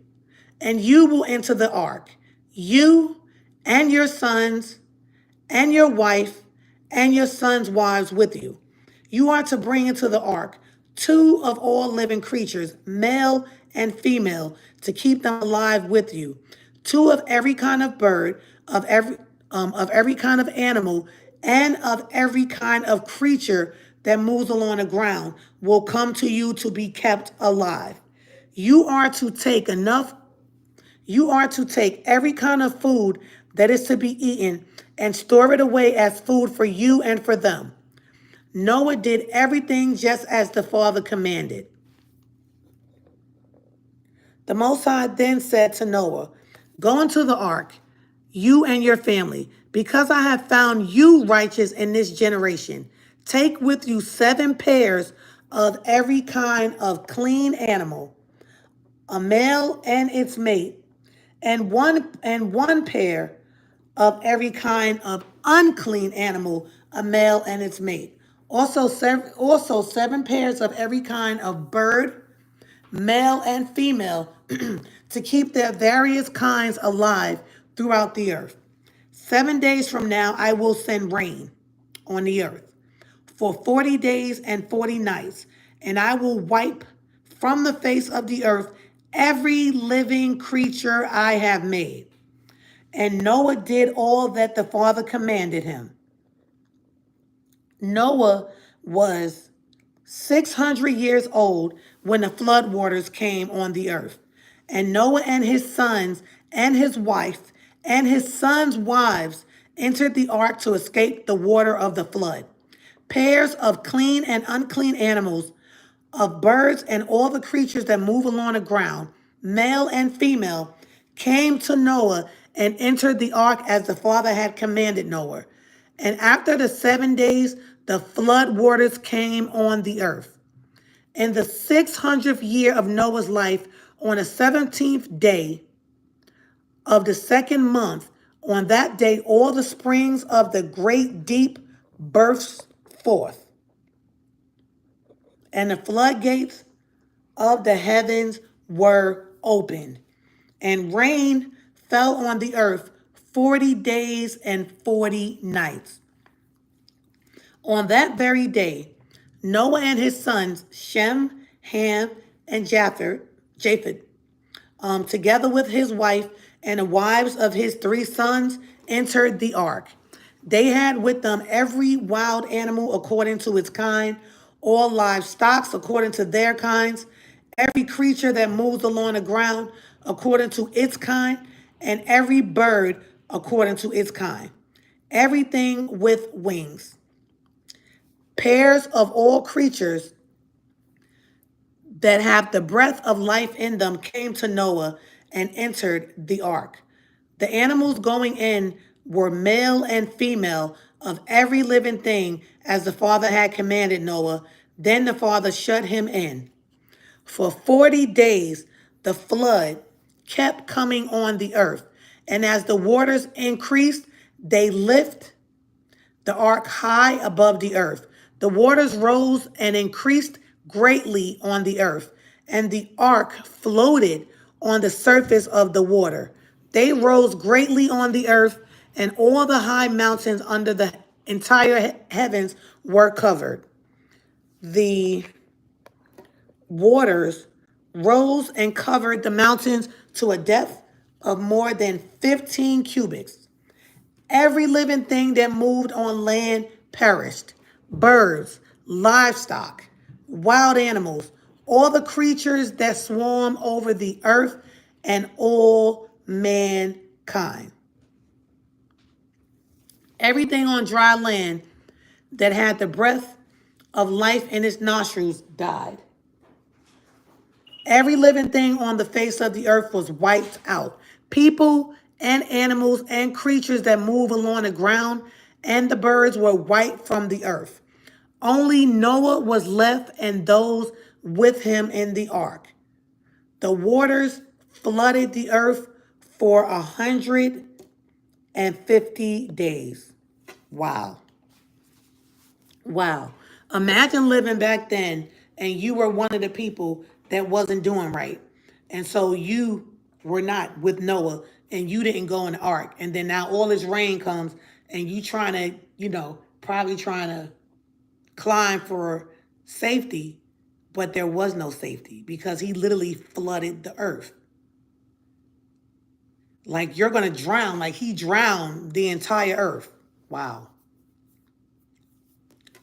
and you will enter the ark, you and your sons and your wife and your sons' wives with you. You are to bring into the ark two of all living creatures, male and female, to keep them alive with you. Two of every kind of bird, of every kind of animal, and of every kind of creature that moves along the ground will come to you to be kept alive. You are to take enough You are to take every kind of food that is to be eaten and store it away as food for you and for them. Noah did everything just as the Father commanded. The Most High then said to Noah, go into the ark, you and your family, because I have found you righteous in this generation. Take with you 7 pairs of every kind of clean animal, a male and its mate, and one pair of every kind of unclean animal, a male and its mate. Also 7 pairs of every kind of bird, male and female, to keep their various kinds alive throughout the earth. 7 days from now, I will send rain on the earth for 40 days and 40 nights, and I will wipe from the face of the earth every living creature I have made. And Noah did all that the Father commanded him. Noah was 600 years old when the flood waters came on the earth. And Noah and his sons and his wife and his sons' wives entered the ark to escape the water of the flood. Pairs of clean and unclean animals, of birds and all the creatures that move along the ground, male and female, came to Noah and entered the ark as the Father had commanded Noah. And after the 7 days, the flood waters came on the earth. In the 600th year of Noah's life, on the 17th day of the second month, on that day, all the springs of the great deep burst forth, and the floodgates of the heavens were opened, and rain fell on the earth 40 days and 40 nights. On that very day, Noah and his sons, Shem, Ham, and Japheth, together with his wife and the wives of his 3 sons, entered the ark. They had with them every wild animal according to its kind, all livestock according to their kinds, every creature that moves along the ground according to its kind, and every bird according to its kind, everything with wings. Pairs of all creatures that have the breath of life in them came to Noah and entered the ark. The animals going in were male and female of every living thing as the Father had commanded Noah. Then the Father shut him in. For 40 days the flood kept coming on the earth, and as the waters increased, they lifted the ark high above the earth. The waters rose and increased greatly on the earth, and the ark floated on the surface of the water. They rose greatly on the earth, and all the high mountains under the entire heavens were covered. The waters rose and covered the mountains to a depth of more than 15 cubits. Every living thing that moved on land perished: birds, livestock, wild animals, all the creatures that swarm over the earth, and all mankind. Everything on dry land that had the breath of life in its nostrils died. Every living thing on the face of the earth was wiped out. People and animals and creatures that move along the ground and the birds were wiped from the earth. Only Noah was left and those with him in the ark. The waters flooded the earth for 150 days. Wow. Wow. Imagine living back then and you were one of the people that wasn't doing right. And so you were not with Noah and you didn't go in the ark. And then now all this rain comes and you trying to, probably trying to climb for safety, but there was no safety because he literally flooded the earth. Like you're going to drown, like he drowned the entire earth. Wow.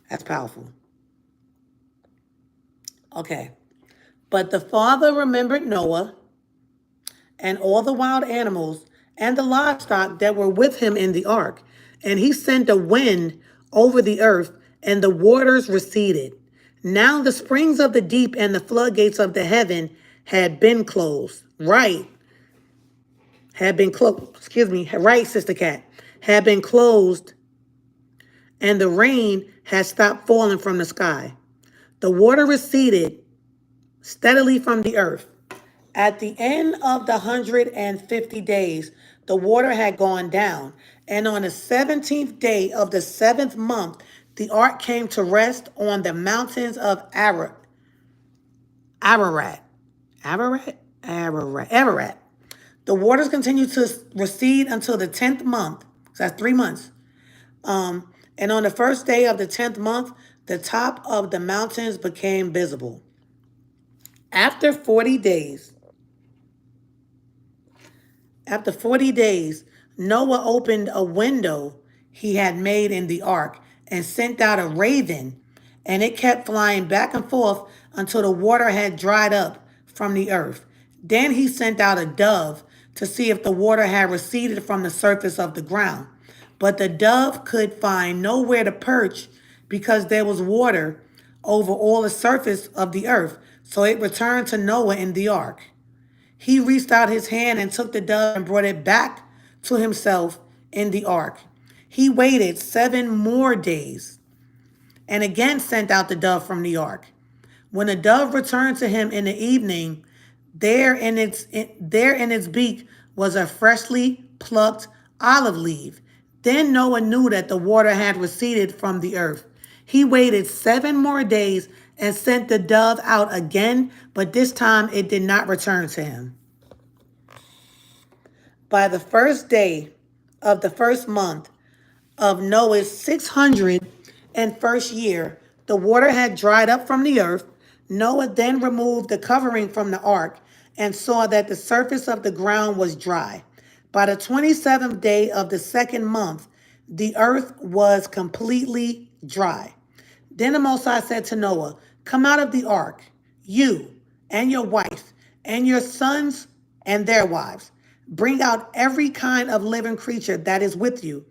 That's powerful. Okay. But the Father remembered Noah and all the wild animals and the livestock that were with him in the ark. And he sent a wind over the earth, and the waters receded. Now the springs of the deep and the floodgates of the heaven had been closed. Right. Had been closed. Excuse me. Right, Sister Cat. Had been closed, and the rain had stopped falling from the sky. The water receded steadily from the earth. At the end of the 150 days, the water had gone down, and on the 17th day of the 7th month, the ark came to rest on the mountains of Ararat. The waters continued to recede until the 10th month. So that's 3 months. And on the first day of the 10th month, the top of the mountains became visible. After 40 days, Noah opened a window he had made in the ark and sent out a raven, and it kept flying back and forth until the water had dried up from the earth. Then he sent out a dove to see if the water had receded from the surface of the ground. But the dove could find nowhere to perch because there was water over all the surface of the earth. So it returned to Noah in the ark. He reached out his hand and took the dove and brought it back to himself in the ark. He waited 7 more days and again sent out the dove from the ark. When the dove returned to him in the evening, there in its beak was a freshly plucked olive leaf. Then Noah knew that the water had receded from the earth. He waited 7 more days and sent the dove out again, but this time it did not return to him. By the first day of the first month of Noah's 601st year, the water had dried up from the earth. Noah then removed the covering from the ark and saw that the surface of the ground was dry. By the 27th day of the second month, the earth was completely dry. Then the Most High said to Noah, "Come out of the ark, you and your wife and your sons and their wives. Bring out every kind of living creature that is with you,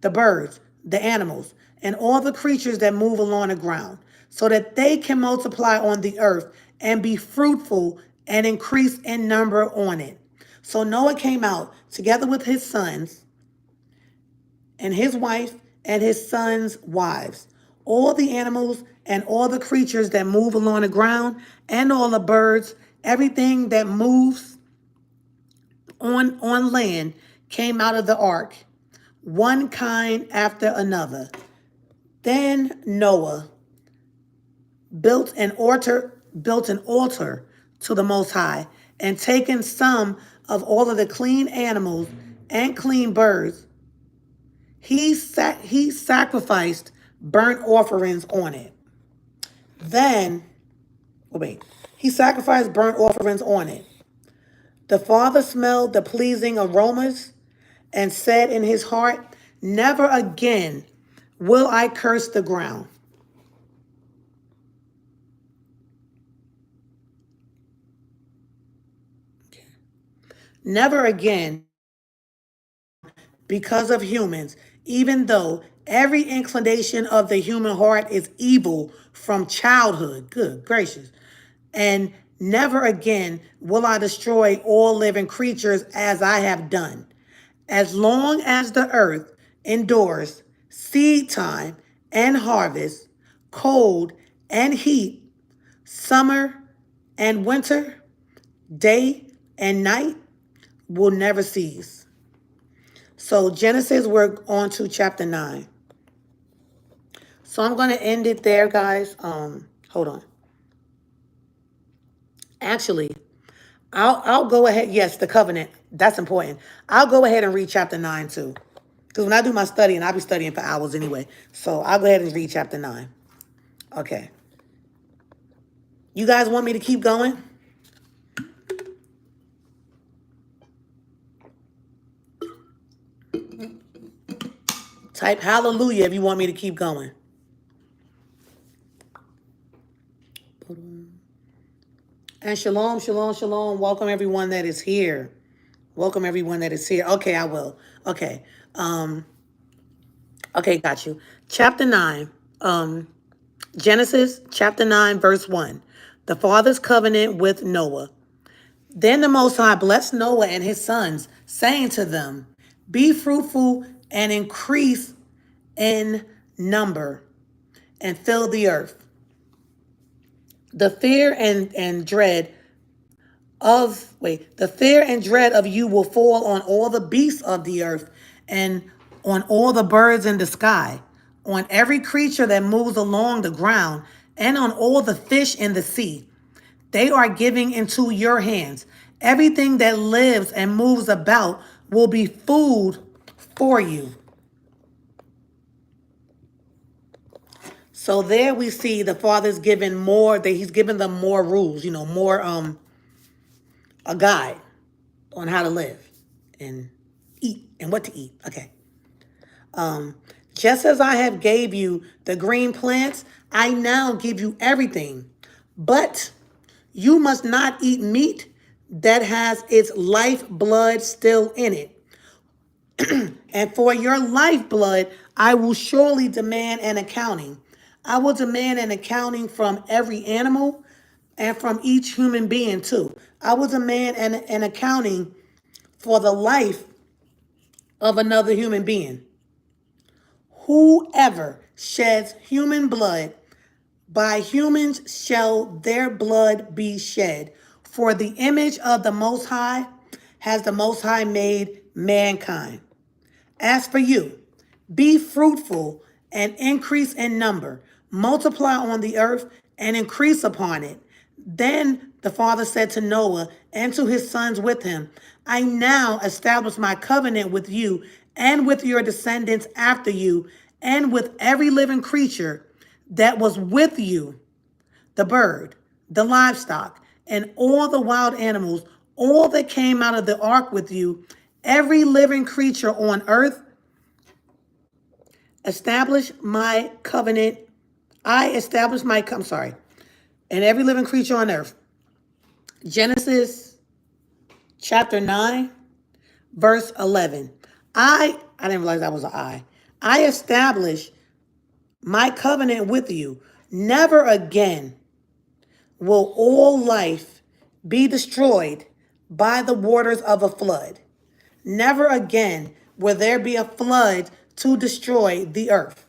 the birds, the animals, and all the creatures that move along the ground, so that they can multiply on the earth and be fruitful and increase in number on it." So Noah came out together with his sons and his wife and his sons' wives, all the animals and all the creatures that move along the ground, and all the birds, everything that moves on land came out of the ark, one kind after another. Then Noah built an altar to the Most High, and taken some of all of the clean animals and clean birds, he sacrificed burnt offerings on it. He sacrificed burnt offerings on it. The father smelled the pleasing aromas and said in his heart, "Never again will I curse the ground." Never again, because of humans, even though every inclination of the human heart is evil from childhood. Good gracious. And never again will I destroy all living creatures as I have done. As long as the earth endures seed time and harvest, cold and heat, summer and winter, day and night will never cease. So Genesis, we're on to chapter 9. So I'm going to end it there, guys. Hold on. Actually, I'll go ahead. Yes, the covenant. That's important. I'll go ahead and read chapter 9 too. Because when I do my studying, I'll be studying for hours anyway. So I'll go ahead and read chapter 9. Okay. You guys want me to keep going? Type hallelujah if you want me to keep going. And shalom, shalom, shalom. Welcome everyone that is here. Welcome everyone that is here. Okay, I will. Okay. Okay, got you. Chapter 9. Genesis chapter 9, verse 1. The Father's covenant with Noah. Then the Most High blessed Noah and his sons, saying to them, "Be fruitful and increase in number and fill the earth." The fear and dread of you will fall on all the beasts of the earth and on all the birds in the sky, on every creature that moves along the ground, and on all the fish in the sea. They are giving into your hands. Everything that lives and moves about will be food for you. So there we see the Father's given more, that he's given them more rules, more a guide on how to live and eat and what to eat. Okay. Just as I have gave you the green plants, I now give you everything. But you must not eat meat that has its lifeblood still in it. And for your lifeblood, I will surely demand an accounting. I will demand an accounting from every animal and from each human being too. I was a man and accounting for the life of another human being. Whoever sheds human blood, by humans shall their blood be shed. For the image of the Most High has the Most High made mankind. As for you, be fruitful and increase in number, multiply on the earth and increase upon it. Then the Father said to Noah and to his sons with him, I now establish my covenant with you and with your descendants after you and with every living creature that was with you, the bird, the livestock, and all the wild animals, all that came out of the ark with you, every living creature on earth. Establish my covenant. I establish my, I'm sorry, and every living creature on earth. Genesis chapter 9, verse 11. I didn't realize that was an I. I establish my covenant with you. Never again will all life be destroyed by the waters of a flood. Never again will there be a flood to destroy the earth.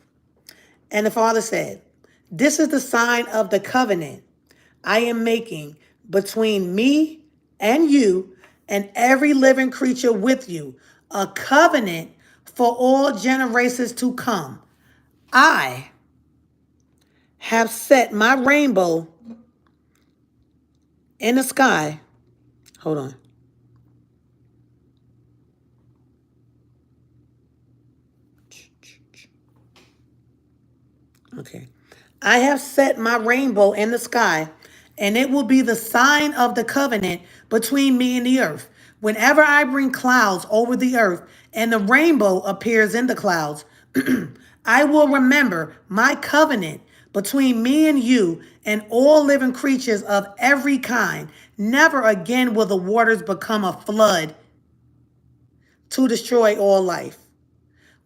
And the Father said, this is the sign of the covenant I am making between me and you and every living creature with you, a covenant for all generations to come. I have set my rainbow in the sky. Hold on. Okay. I have set my rainbow in the sky, and it will be the sign of the covenant between me and the earth. Whenever I bring clouds over the earth and the rainbow appears in the clouds, I will remember my covenant between me and you and all living creatures of every kind. Never again will the waters become a flood to destroy all life.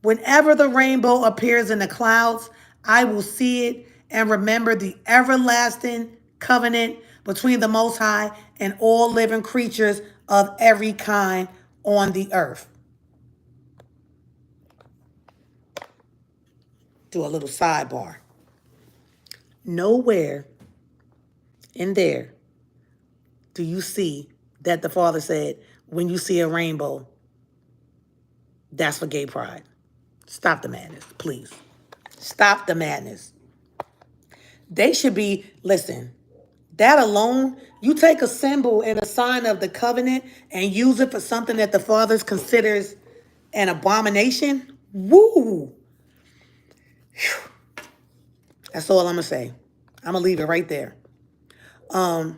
Whenever the rainbow appears in the clouds, I will see it and remember the everlasting covenant between the Most High and all living creatures of every kind on the earth. Do a little sidebar. Nowhere in there do you see that the Father said, when you see a rainbow, that's for gay pride. Stop the madness, please. Stop the madness. They should be, listen, that alone, you take a symbol and a sign of the covenant and use it for something that the Father considers an abomination. Woo! Whew. That's all I'm going to say. I'm going to leave it right there. So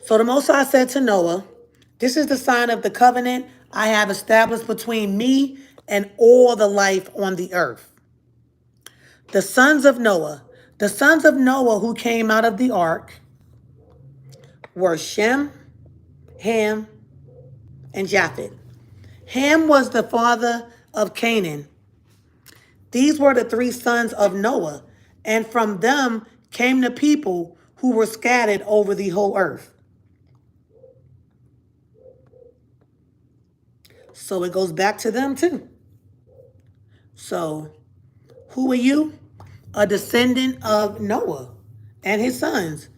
the Most High said to Noah, this is the sign of the covenant I have established between me and all the life on the earth. The sons of Noah who came out of the ark were Shem, Ham, and Japheth. Ham was the father of Canaan. These were the three sons of Noah, and from them came the people who were scattered over the whole earth. So it goes back to them too. So who are you? A descendant of Noah and his sons.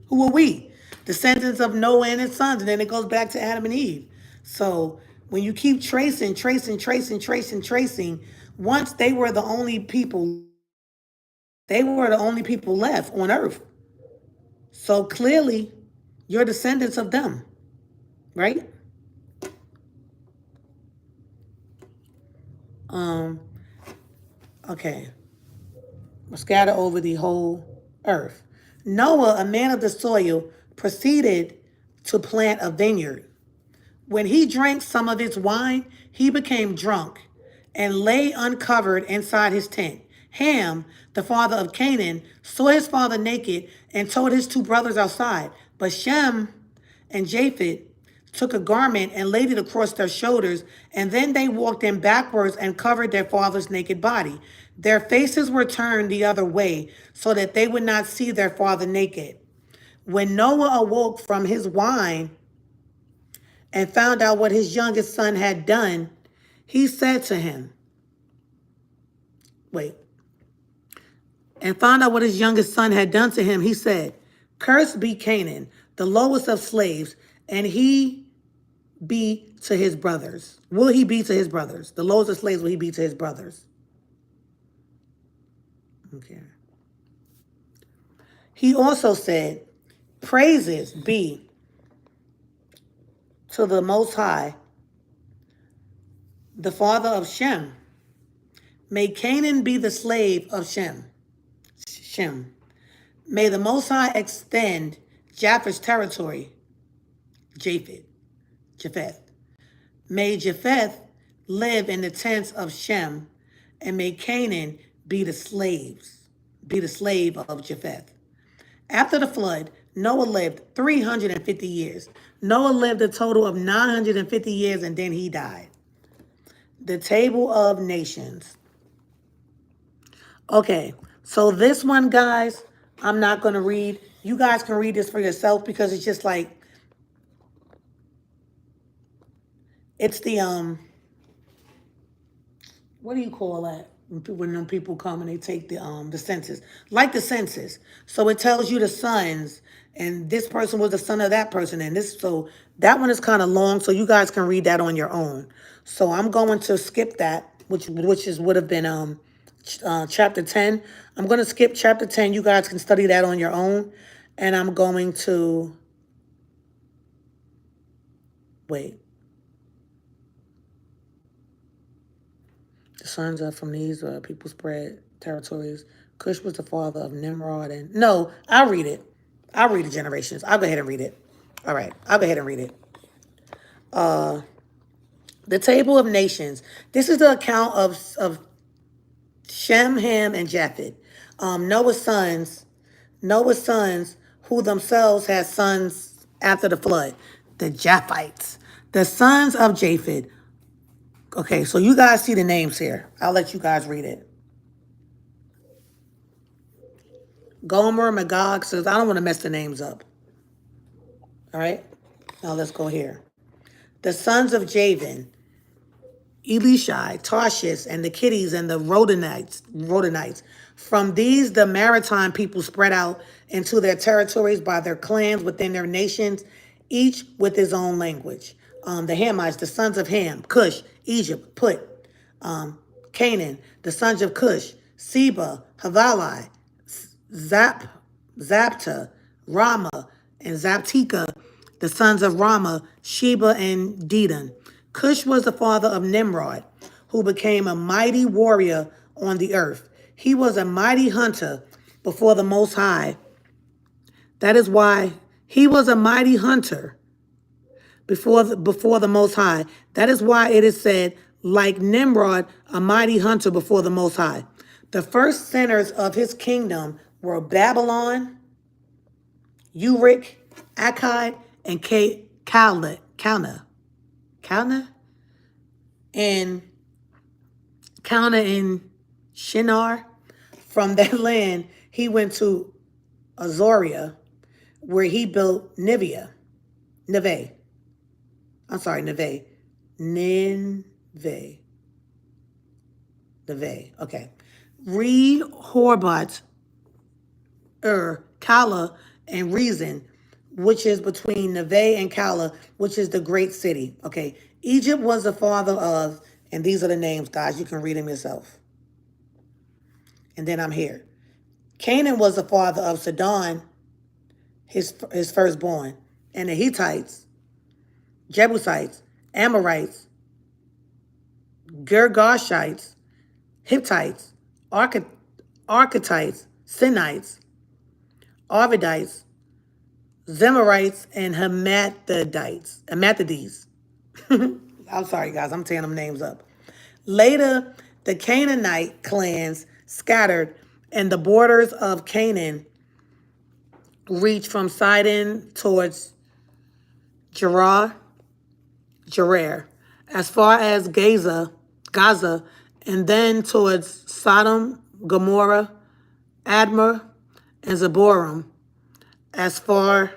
Who are we? Descendants of Noah and his sons. And then it goes back to Adam and Eve. So when you keep tracing, once they were the only people left on earth. So clearly, you're descendants of them, right? Okay. Scatter over the whole earth. Noah, a man of the soil, proceeded to plant a vineyard. When he drank some of its wine, he became drunk and lay uncovered inside his tent. Ham, the father of Canaan, saw his father naked and told his two brothers outside. But Shem and Japheth took a garment and laid it across their shoulders, and then they walked in backwards and covered their father's naked body. Their faces were turned the other way so that they would not see their father naked. When Noah awoke from his wine and found out what his youngest son had done, he said to him, wait, and found out what his youngest son had done to him, he said, "Cursed be Canaan, the lowest of slaves, and he be to his brothers." Will he be to his brothers? The lowest of slaves will he be to his brothers? Okay. He also said, "Praises be to the Most High, the father of Shem. May Canaan be the slave of Shem. Shem. May the Most High extend Japheth's territory. Japheth. May Japheth live in the tents of Shem, and may Canaan be the slave of Japheth." After the flood, Noah lived 350 years. Noah lived a total of 950 years, and then he died. The Table of Nations. Okay, so this one, guys, I'm not going to read. You guys can read this for yourself because it's just like, it's the, what do you call that? When them people come and they take the census, like the census. So it tells you the sons, and this person was the son of that person, and this. So that one is kind of long, so you guys can read that on your own. So I'm going to skip that, which would have been chapter 10. I'm going to skip chapter 10. You guys can study that on your own, and I'm going to wait. The sons are from these people spread territories. Cush was the father of Nimrod. And no, I'll read it. I'll read the generations. I'll go ahead and read it. All right, I'll go ahead and read it. The Table of Nations. This is the account of Shem, Ham, and Japheth. Noah's sons, who themselves had sons after the flood, the Japhites. The sons of Japheth. Okay, so you guys see the names here. I'll let you guys read it. Gomer, Magog says, I don't want to mess the names up. All right, now let's go here. The sons of Javan, Elishai, Tarshish, and the Kitties and the Rodanites. From these, the maritime people spread out into their territories by their clans within their nations, each with his own language. The Hamites, the sons of Ham, Cush, Egypt, Put, Canaan, the sons of Cush, Seba, Havilah, Zapta, Rama, and Zaptika, the sons of Rama, Sheba, and Dedan. Cush was the father of Nimrod, who became a mighty warrior on the earth. He was a mighty hunter before the Most High. That is why he was a mighty hunter before the Most High. That is why it is said, like Nimrod, a mighty hunter before the Most High. The first centers of his kingdom were Babylon, Uruk, Akkad, and Calneh, and Shinar. From that land, he went to Azoria, where he built Nineveh. Okay. Rehoboth, Kala, and Rezin, which is between Nineveh and Kala, which is the great city. Okay. Egypt was the father of, and these are the names, guys. You can read them yourself. And then I'm here. Canaan was the father of Sidon, his firstborn, and the Hittites, Jebusites, Amorites, Girgashites, Hittites, Architites, Sinites, Arvadites, Zemarites, and Hamathadites. I'm sorry, guys. I'm tearing them names up. Later, the Canaanite clans scattered, and the borders of Canaan reached from Sidon towards Gerar, as far as Gaza, and then towards Sodom, Gomorrah, Admah, and Zeborim, as far,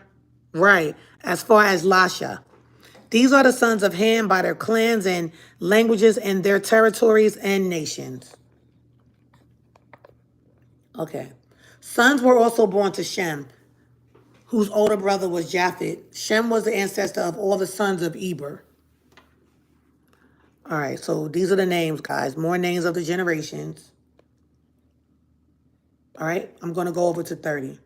right, as far as Lasha. These are the sons of Ham by their clans and languages and their territories and nations. Okay. Sons were also born to Shem, whose older brother was Japhet. Shem was the ancestor of all the sons of Eber. All right, so these are the names, guys. More names of the generations. All right, I'm going to go over to 30.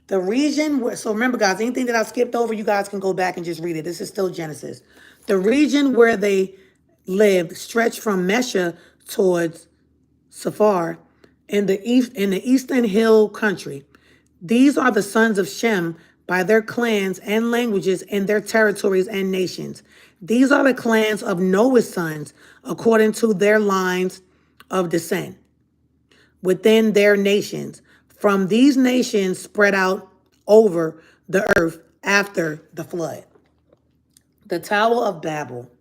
The region where, so remember, guys, anything that I skipped over, you guys can go back and just read it. This is still Genesis. The region where they lived stretched from Mesha towards Safar in the eastern hill country. These are the sons of Shem by their clans and languages and their territories and nations. These are the clans of Noah's sons according to their lines of descent within their nations. From these nations spread out over the earth after the flood. The Tower of Babel.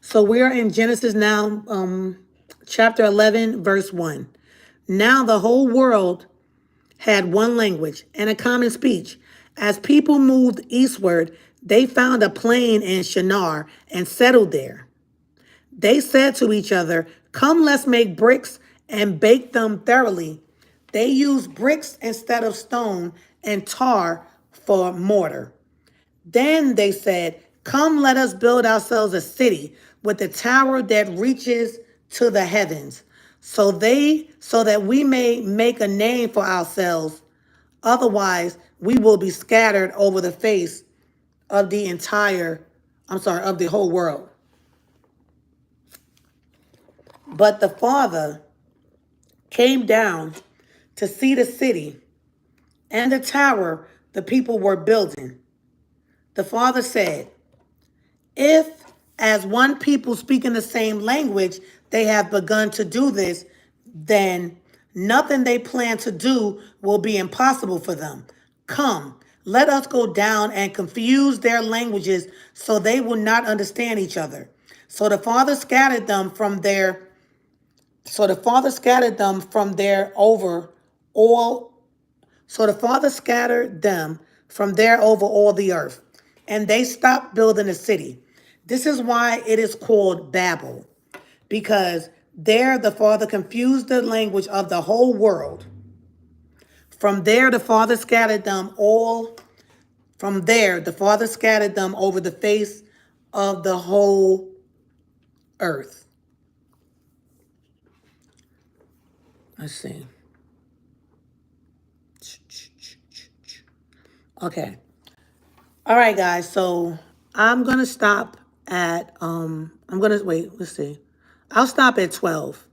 So we are in Genesis now, chapter 11, verse 1. Now the whole world had one language and a common speech. As people moved eastward, they found a plain in Shinar and settled there. They said to each other, "Come, let's make bricks and bake them thoroughly." They used bricks instead of stone and tar for mortar. Then they said, "Come, let us build ourselves a city with a tower that reaches to the heavens, so that we may make a name for ourselves. Otherwise, we will be scattered over the face of of the whole world." But the Father came down to see the city and the tower the people were building. The Father said, "If, as one people speaking the same language, they have begun to do this, then nothing they plan to do will be impossible for them. Come, let us go down and confuse their languages so they will not understand each other." So the Father scattered them from their over all So the Father scattered them from there over all the earth, and they stopped building a city. This is why it is called Babel, because there the Father confused the language of the whole world. From there the Father scattered them over the face of the whole earth. Let's see. Okay. All right, guys. So I'm going to stop at, let's see. I'll stop at 12.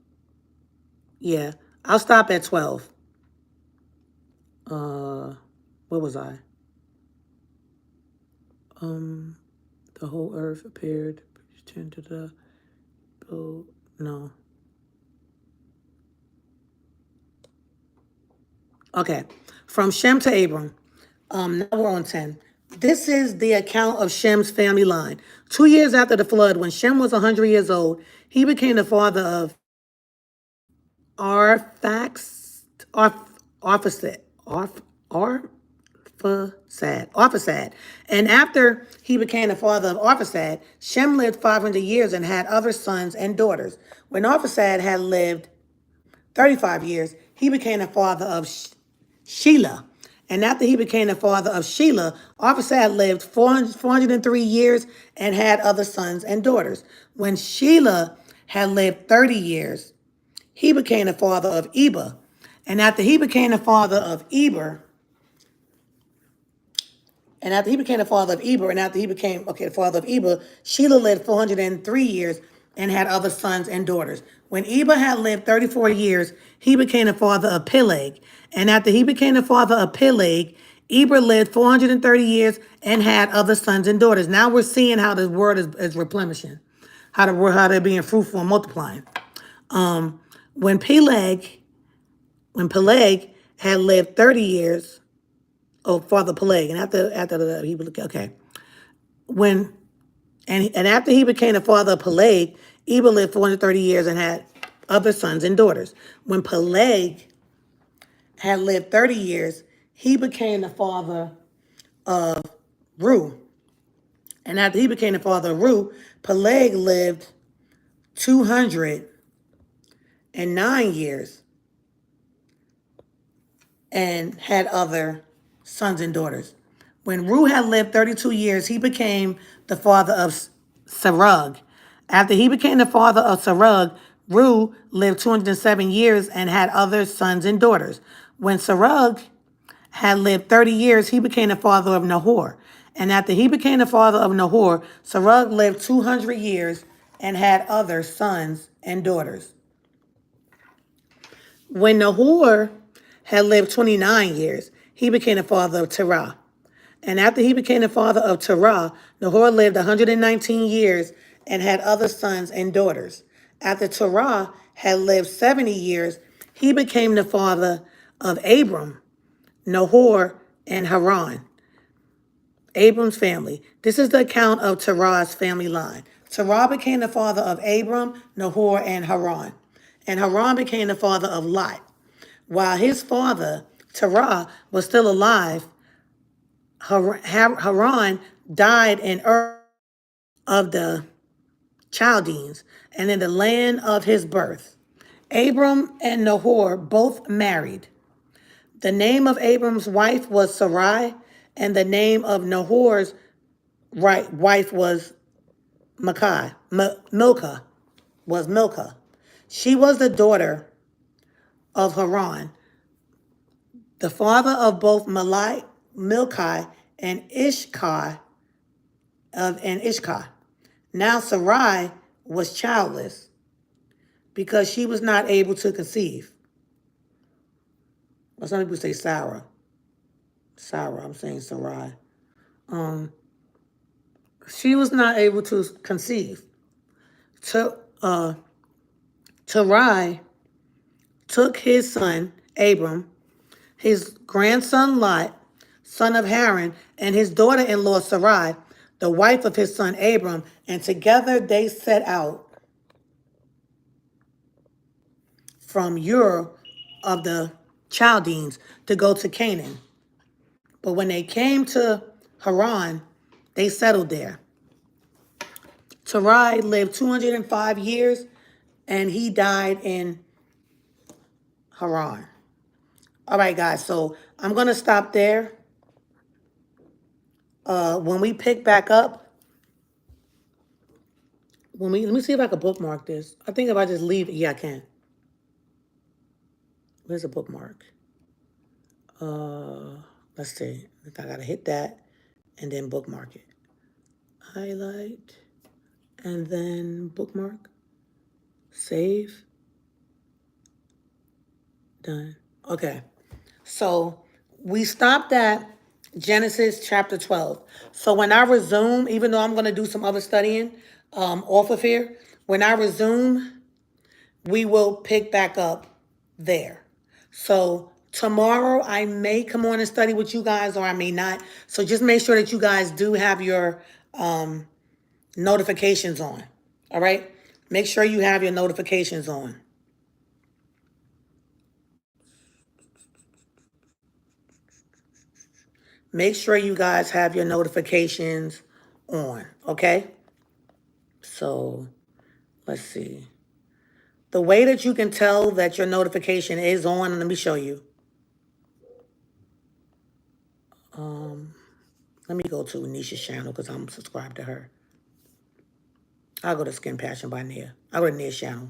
Yeah, I'll stop at 12. What was I? The whole earth appeared, turned to the, no. Okay, from Shem to Abram. Now we're on 10. This is the account of Shem's family line. 2 years after the flood, when Shem was 100 years old, he became the father of Arphaxad. And after he became the father of Arphaxad, Shem lived 500 years and had other sons and daughters. When Arphaxad had lived 35 years, he became the father of Shelah. And after he became the father of Shelah, Arphaxad lived 403 years and had other sons and daughters. When Shelah had lived 30 years, he became the father of Eber. And after he became the father of Eber, Shelah lived 403 years and had other sons and daughters. When Eber had lived 34 years, he became the father of Peleg. And after he became the father of Peleg, Eber lived 430 years and had other sons and daughters. Now we're seeing how this word is replenishing, how they're being fruitful and multiplying. When Peleg had lived 30 years, Father Peleg, and after he okay. And after he became the father of Peleg, Eber lived 430 years and had other sons and daughters. When Peleg had lived 30 years, he became the father of Ru. And after he became the father of Ru, Peleg lived 209 years and had other sons and daughters. When Ru had lived 32 years, he became the father of Serug. After he became the father of Serug, Ru lived 207 years and had other sons and daughters. When Serug had lived 30 years, he became the father of Nahor. And after he became the father of Nahor, Serug lived 200 years and had other sons and daughters. When Nahor had lived 29 years, he became the father of Terah. And after he became the father of Terah, Nahor lived 119 years and had other sons and daughters. After Terah had lived 70 years, he became the father of Abram, Nahor, and Haran, Abram's family. This is the account of Terah's family line. Terah became the father of Abram, Nahor, and Haran. And Haran became the father of Lot. While his father, Terah, was still alive, Haran died in Ur of the Chaldeans and in the land of his birth. Abram and Nahor both married. The name of Abram's wife was Sarai, and the name of Nahor's wife was Milcah. She was the daughter of Haran, the father of both Milcah and Ishkar and Ishkar. Now Sarai was childless because she was not able to conceive. Well, some people say Sarah. I'm saying Sarai. She was not able to conceive. Sarai took his son Abram, his grandson Lot, son of Haran, and his daughter-in-law Sarai, the wife of his son Abram, and together they set out from Ur of the Chaldeans to go to Canaan. But when they came to Haran, they settled there. Sarai lived 205 years, and he died in Haran. All right, guys, so I'm going to stop there. When we pick back up, let me see if I can bookmark this. I think if I just leave it, yeah, I can. Where's a bookmark? Let's see. I got to hit that and then bookmark it. Highlight and then bookmark. Save. Done. Okay. So we stopped at Genesis chapter 12. So when I resume, even though I'm going to do some other studying off of here, when I resume, we will pick back up there. So tomorrow I may come on and study with you guys, or I may not. So just make sure that you guys do have your notifications on. All right? Make sure you have your notifications on. Make sure you guys have your notifications on, okay? So let's see. The way that you can tell that your notification is on, let me show you. Let me go to Anisha's channel because I'm subscribed to her. I'll go to Skin Passion by Nia. I'll go to Nia's channel.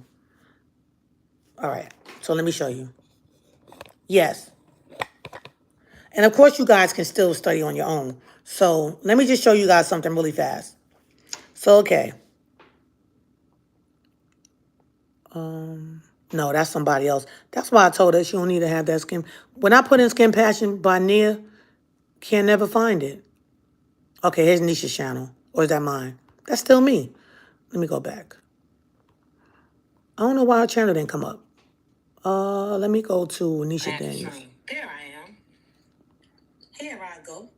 All right, so let me show you. Yes. And of course, you guys can still study on your own. So let me just show you guys something really fast. So, okay. No, that's somebody else. That's why I told her she don't need to have that skin. When I put in Skin Passion by Nia, can't never find it. Okay, here's Nisha's channel. Or is that mine? That's still me. Let me go back. I don't know why her channel didn't come up. Let me go to Nisha Daniels. There I am. Here I go.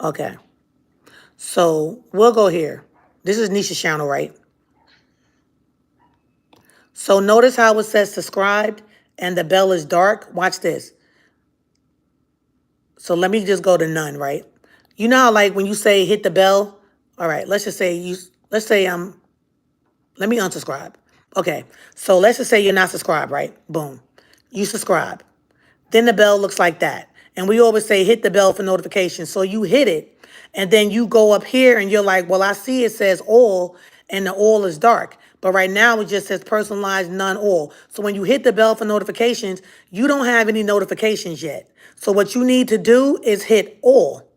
Okay. So we'll go here. This is Nisha's channel, right? So notice how it says subscribed and the bell is dark. Watch this. So let me just go to none, right? You know how like when you say hit the bell? All right, let's just say let's say let me unsubscribe. Okay. So let's just say you're not subscribed, right? Boom. You subscribe. Then the bell looks like that. And we always say hit the bell for notifications. So you hit it and then you go up here and you're like, well, I see it says all and the all is dark. But right now it just says personalized none all. So when you hit the bell for notifications, you don't have any notifications yet. So what you need to do is hit all.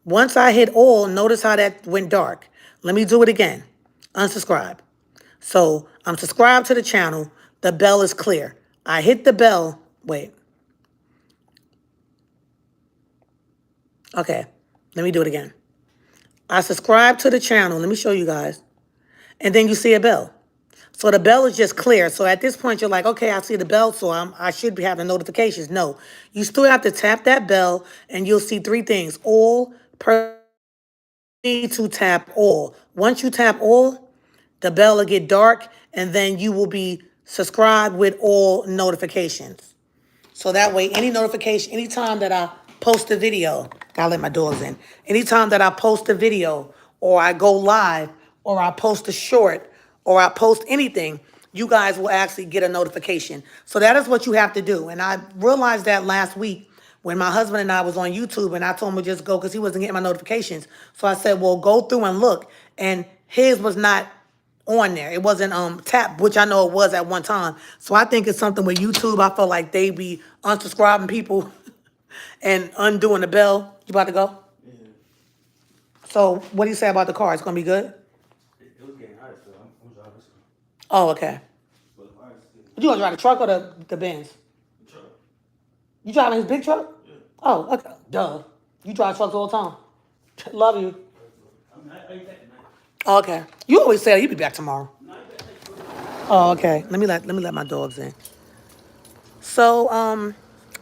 Once I hit all, notice how that went dark. Let me do it again. Unsubscribe. So I'm subscribed to the channel. The bell is clear. I hit the bell. Wait. Okay. Let me do it again. I subscribe to the channel. Let me show you guys. And then you see a bell. So the bell is just clear. So at this point, you're like, okay, I see the bell, so I should be having notifications. No, you still have to tap that bell, and you'll see three things. All, need to tap all. Once you tap all, the bell will get dark, and then you will be subscribed with all notifications. So that way, any notification, anytime that I post a video, gotta let my dogs in. Anytime that I post a video, or I go live, or I post a short, or I post anything, you guys will actually get a notification. So that is what you have to do. And I realized that last week when my husband and I was on YouTube, and I told him to just go because he wasn't getting my notifications. So I said, well, go through and look. And his was not on there. It wasn't tapped, which I know it was at one time. So I think it's something with YouTube. I feel like they be unsubscribing people and undoing the bell. You about to go? Yeah, So what do you say about the car? It's gonna be good? it was getting hot, so I'm driving this car. Oh, okay. But the fire's still You gonna drive the truck or the Benz? the truck. You driving his big truck? Yeah. Oh, okay. Duh. You drive trucks all the time. Love you. I ain't back tonight. Oh, okay. You always say you'll be back tomorrow. No, I ain't back tonight. Oh, okay. Let me let my dogs in. So,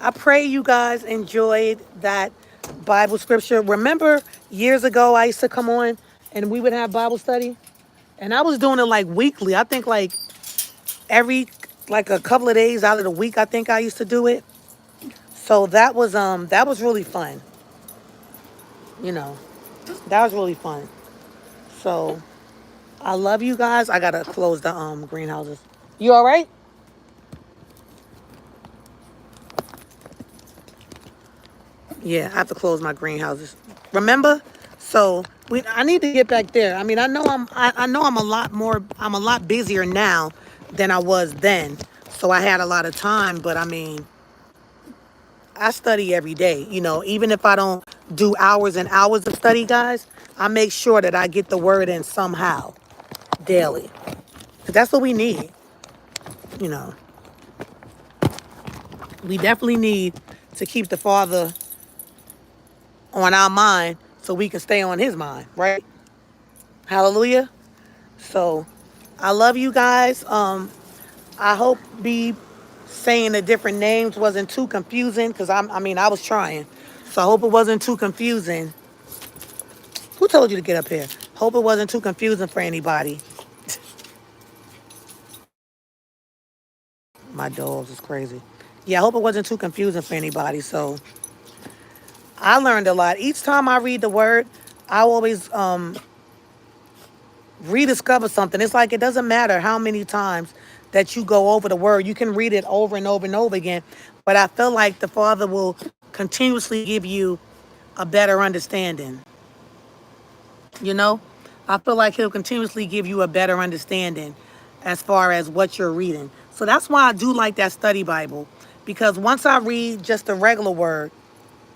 I pray you guys enjoyed that Bible scripture. Remember years ago I used to come on and we would have Bible study? And I was doing it like weekly. I think like every like a couple of days out of the week I think I used to do it. So that was really fun. You know. That was really fun. So, I love you guys. I got to close the greenhouses. You all right? Yeah, I have to close my greenhouses. Remember? So I need to get back there. I mean, I know I'm a lot busier now than I was then. So I had a lot of time, but I mean, I study every day. You know, even if I don't do hours and hours of study, guys, I make sure that I get the word in somehow daily. 'Cause that's what we need. You know, we definitely need to keep the Father on our mind so we can stay on his mind, right? Hallelujah. So I love you guys. I hope me saying the different names wasn't too confusing because I mean I was trying. So I hope it wasn't too confusing. Who told you to get up here? Hope it wasn't too confusing for anybody. My dogs is crazy. Yeah, I hope it wasn't too confusing for anybody. So I learned a lot. Each time I read the word, I always rediscover something. It's like it doesn't matter how many times that you go over the word. You can read it over and over and over again. But I feel like the Father will continuously give you a better understanding. You know? I feel like he'll continuously give you a better understanding as far as what you're reading. So that's why I do like that study Bible. Because once I read just a regular word,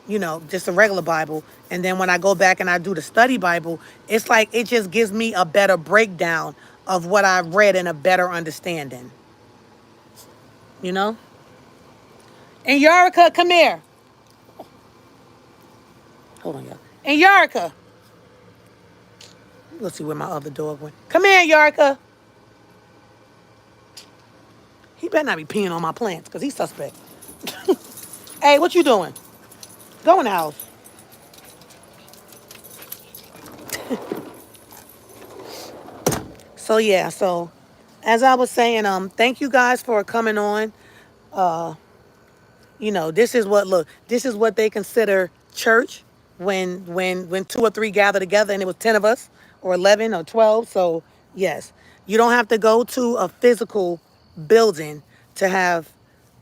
you know, just a regular Bible. And then when I go back and I do the study Bible, it's like it just gives me a better breakdown of what I've read and a better understanding. You know? And Yarica, come here. Hold on, y'all. And Yarica. Let's see where my other dog went. Come here, Yarica. He better not be peeing on my plants because he's suspect. Hey, what you doing? Go in the house. So yeah, so as I was saying, thank you guys for coming on. You know, this is what they consider church when two or three gather together, and it was 10 of us or 11 or 12. So yes, you don't have to go to a physical building to have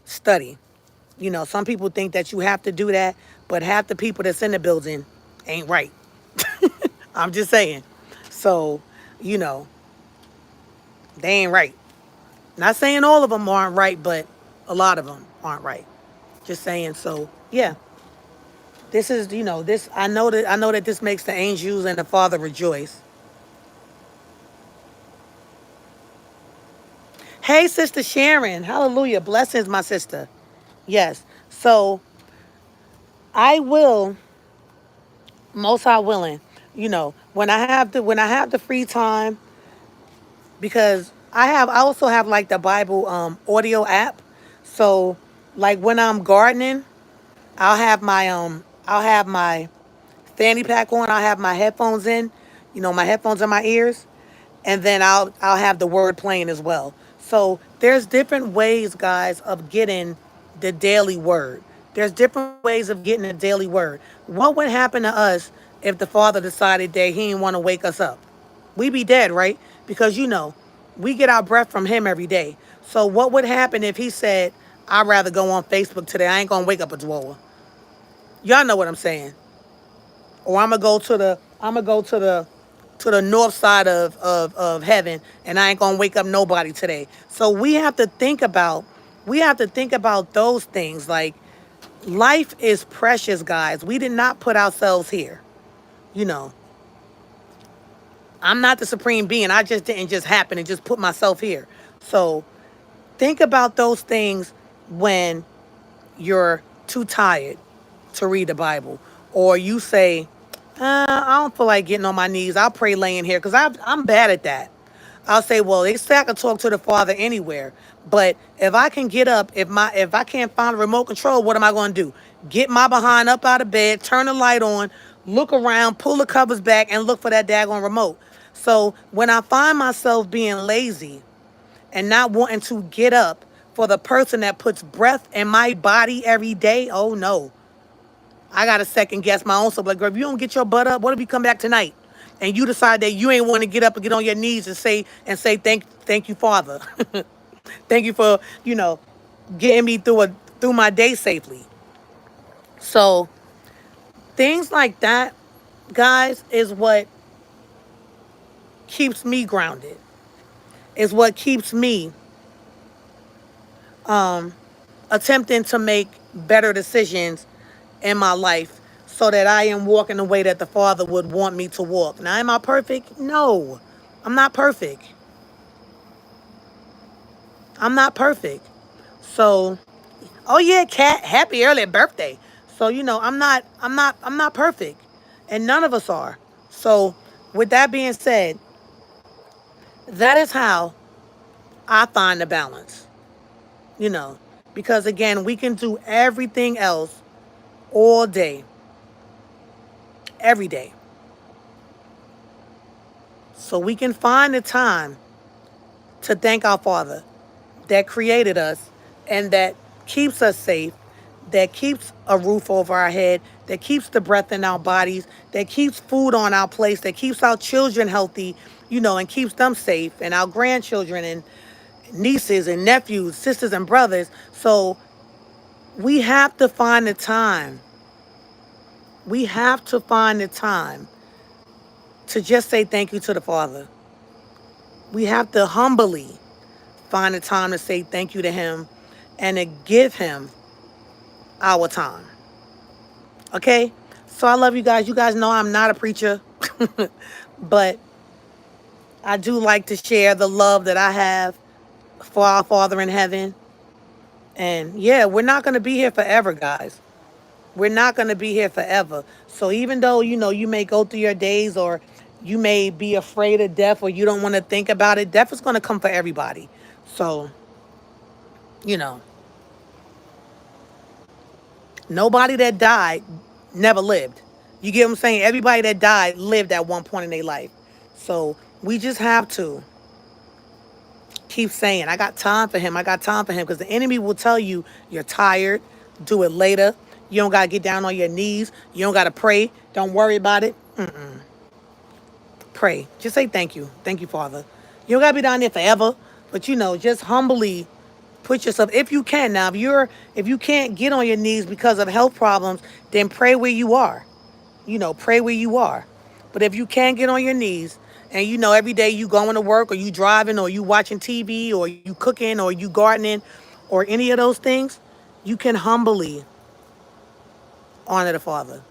study. You know, some people think that you have to do that, but half the people that's in the building ain't right. I'm just saying. So, you know, they ain't right. Not saying all of them aren't right, but a lot of them aren't right. Just saying. So, yeah. This is, this I know that this makes the angels and the Father rejoice. Hey, Sister Sharon. Hallelujah. Blessings, my sister. Yes. So I will, most high willing, when I have the free time, because I also have like the Bible audio app. So like when I'm gardening, I'll have my fanny pack on, I'll have my headphones in, my headphones in my ears, and then I'll have the word playing as well. So there's different ways, guys, of getting the daily word. There's different ways of getting the daily word. What would happen to us if the Father decided that He didn't want to wake us up? We be dead, right? Because we get our breath from Him every day. So what would happen if He said, "I'd rather go on Facebook today. I ain't gonna wake up a dweller." Y'all know what I'm saying. Or I'm gonna go to the north side of heaven, and I ain't gonna wake up nobody today. So we have to think about those things. Like, life is precious, guys. We did not put ourselves here. You know, I'm not the supreme being. I just didn't just happen and just put myself here. So think about those things when you're too tired to read the Bible, or you say, I don't feel like getting on my knees. I'll pray laying here because I'm bad at that. I'll say, well, they say I can talk to the Father anywhere, but if I can get up, if I can't find a remote control, what am I going to do? Get my behind up out of bed, turn the light on, look around, pull the covers back, and look for that daggone remote. So when I find myself being lazy and not wanting to get up for the person that puts breath in my body every day, oh no. I gotta second guess my own self. Like, girl, if you don't get your butt up, what if you come back tonight and you decide that you ain't want to get up and get on your knees and say thank you, Father. Thank you for, getting me through my day safely. So things like that, guys, is what keeps me grounded. Is what keeps me attempting to make better decisions in my life so that I am walking the way that the Father would want me to walk. Now, am I perfect? No, I'm not perfect. I'm not perfect. So, oh yeah, Kat, happy early birthday. So, I'm not perfect. And none of us are. So, with that being said, that is how I find the balance, you know, because again, we can do everything else all day, every day. So we can find the time to thank our Father that created us and that keeps us safe, that keeps a roof over our head, that keeps the breath in our bodies, that keeps food on our plates, that keeps our children healthy, and keeps them safe, and our grandchildren and nieces and nephews, sisters and brothers. So we have to find the time. We have to find the time to just say thank you to the Father. We have to humbly find the time to say thank you to Him and to give Him our time. Okay? So I love you guys. You guys know I'm not a preacher, but I do like to share the love that I have for our Father in heaven. And yeah, we're not going to be here forever, guys. We're not going to be here forever. So even though, you may go through your days, or you may be afraid of death, or you don't want to think about it, death is going to come for everybody. So, you know, nobody that died never lived. You get what I'm saying? Everybody that died lived at one point in their life. So we just have to keep saying, I got time for Him. I got time for Him. Because the enemy will tell you you're tired. Do it later. You don't got to get down on your knees. You don't got to pray. Don't worry about it. Pray. Just say thank you. Thank you, Father. You don't got to be down there forever, but just humbly put yourself, if you can. Now, if you can't get on your knees because of health problems, then pray where you are. Pray where you are. But if you can't get on your knees, and every day you going to work, or you driving, or you watching TV, or you cooking, or you gardening, or any of those things, you can humbly honor the Father.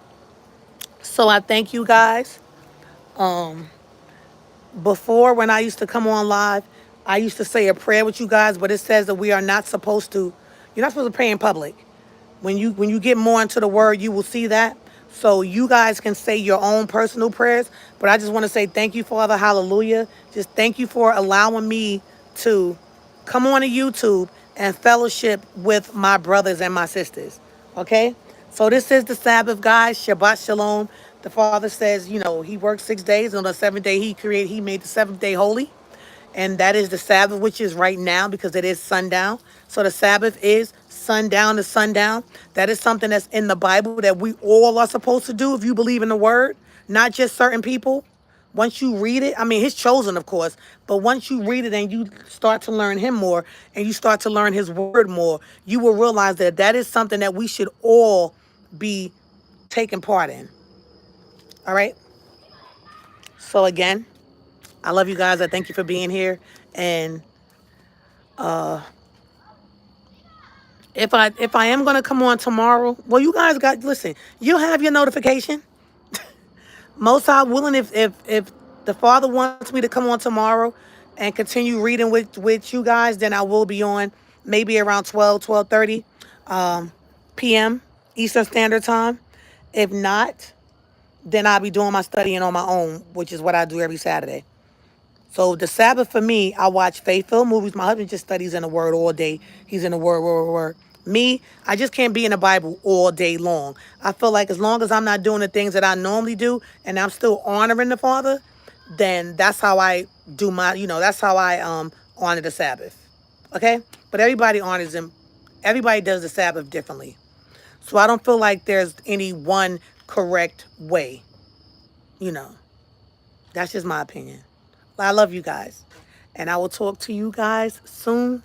So I thank you guys. Before, when I used to come on live, I used to say a prayer with you guys, but it says that we are not supposed to. You're not supposed to pray in public. When you get more into the word, you will see that. So you guys can say your own personal prayers, but I just want to say thank you, Father, hallelujah. Just thank you for allowing me to come on to YouTube and fellowship with my brothers and my sisters. Okay? So this is the Sabbath, guys. Shabbat Shalom. The Father says, he worked 6 days. On the seventh day, he made the seventh day holy. And that is the Sabbath, which is right now because it is sundown. So the Sabbath is sundown to sundown. That is something that's in the Bible that we all are supposed to do if you believe in the word, not just certain people. Once you read it, I mean, his chosen, of course, but once you read it and you start to learn him more and you start to learn his word more, you will realize that that is something that we should all be taking part in. All right? So again, I love you guys. I thank you for being here. And if I am gonna come on tomorrow, well, you guys got listen. You'll have your notification. Most High willing, if the Father wants me to come on tomorrow and continue reading with you guys, then I will be on maybe around 12:30 p.m. Eastern Standard Time. If not, then I'll be doing my studying on my own, which is what I do every Saturday. So the Sabbath for me, I watch faith-filled movies. My husband just studies in the Word all day. He's in the Word. Me, I just can't be in the Bible all day long. I feel like as long as I'm not doing the things that I normally do and I'm still honoring the Father, then that's how I do that's how I honor the Sabbath. Okay? But everybody honors him. Everybody does the Sabbath differently. So I don't feel like there's any one correct way. You know. That's just my opinion. I love you guys. And I will talk to you guys soon.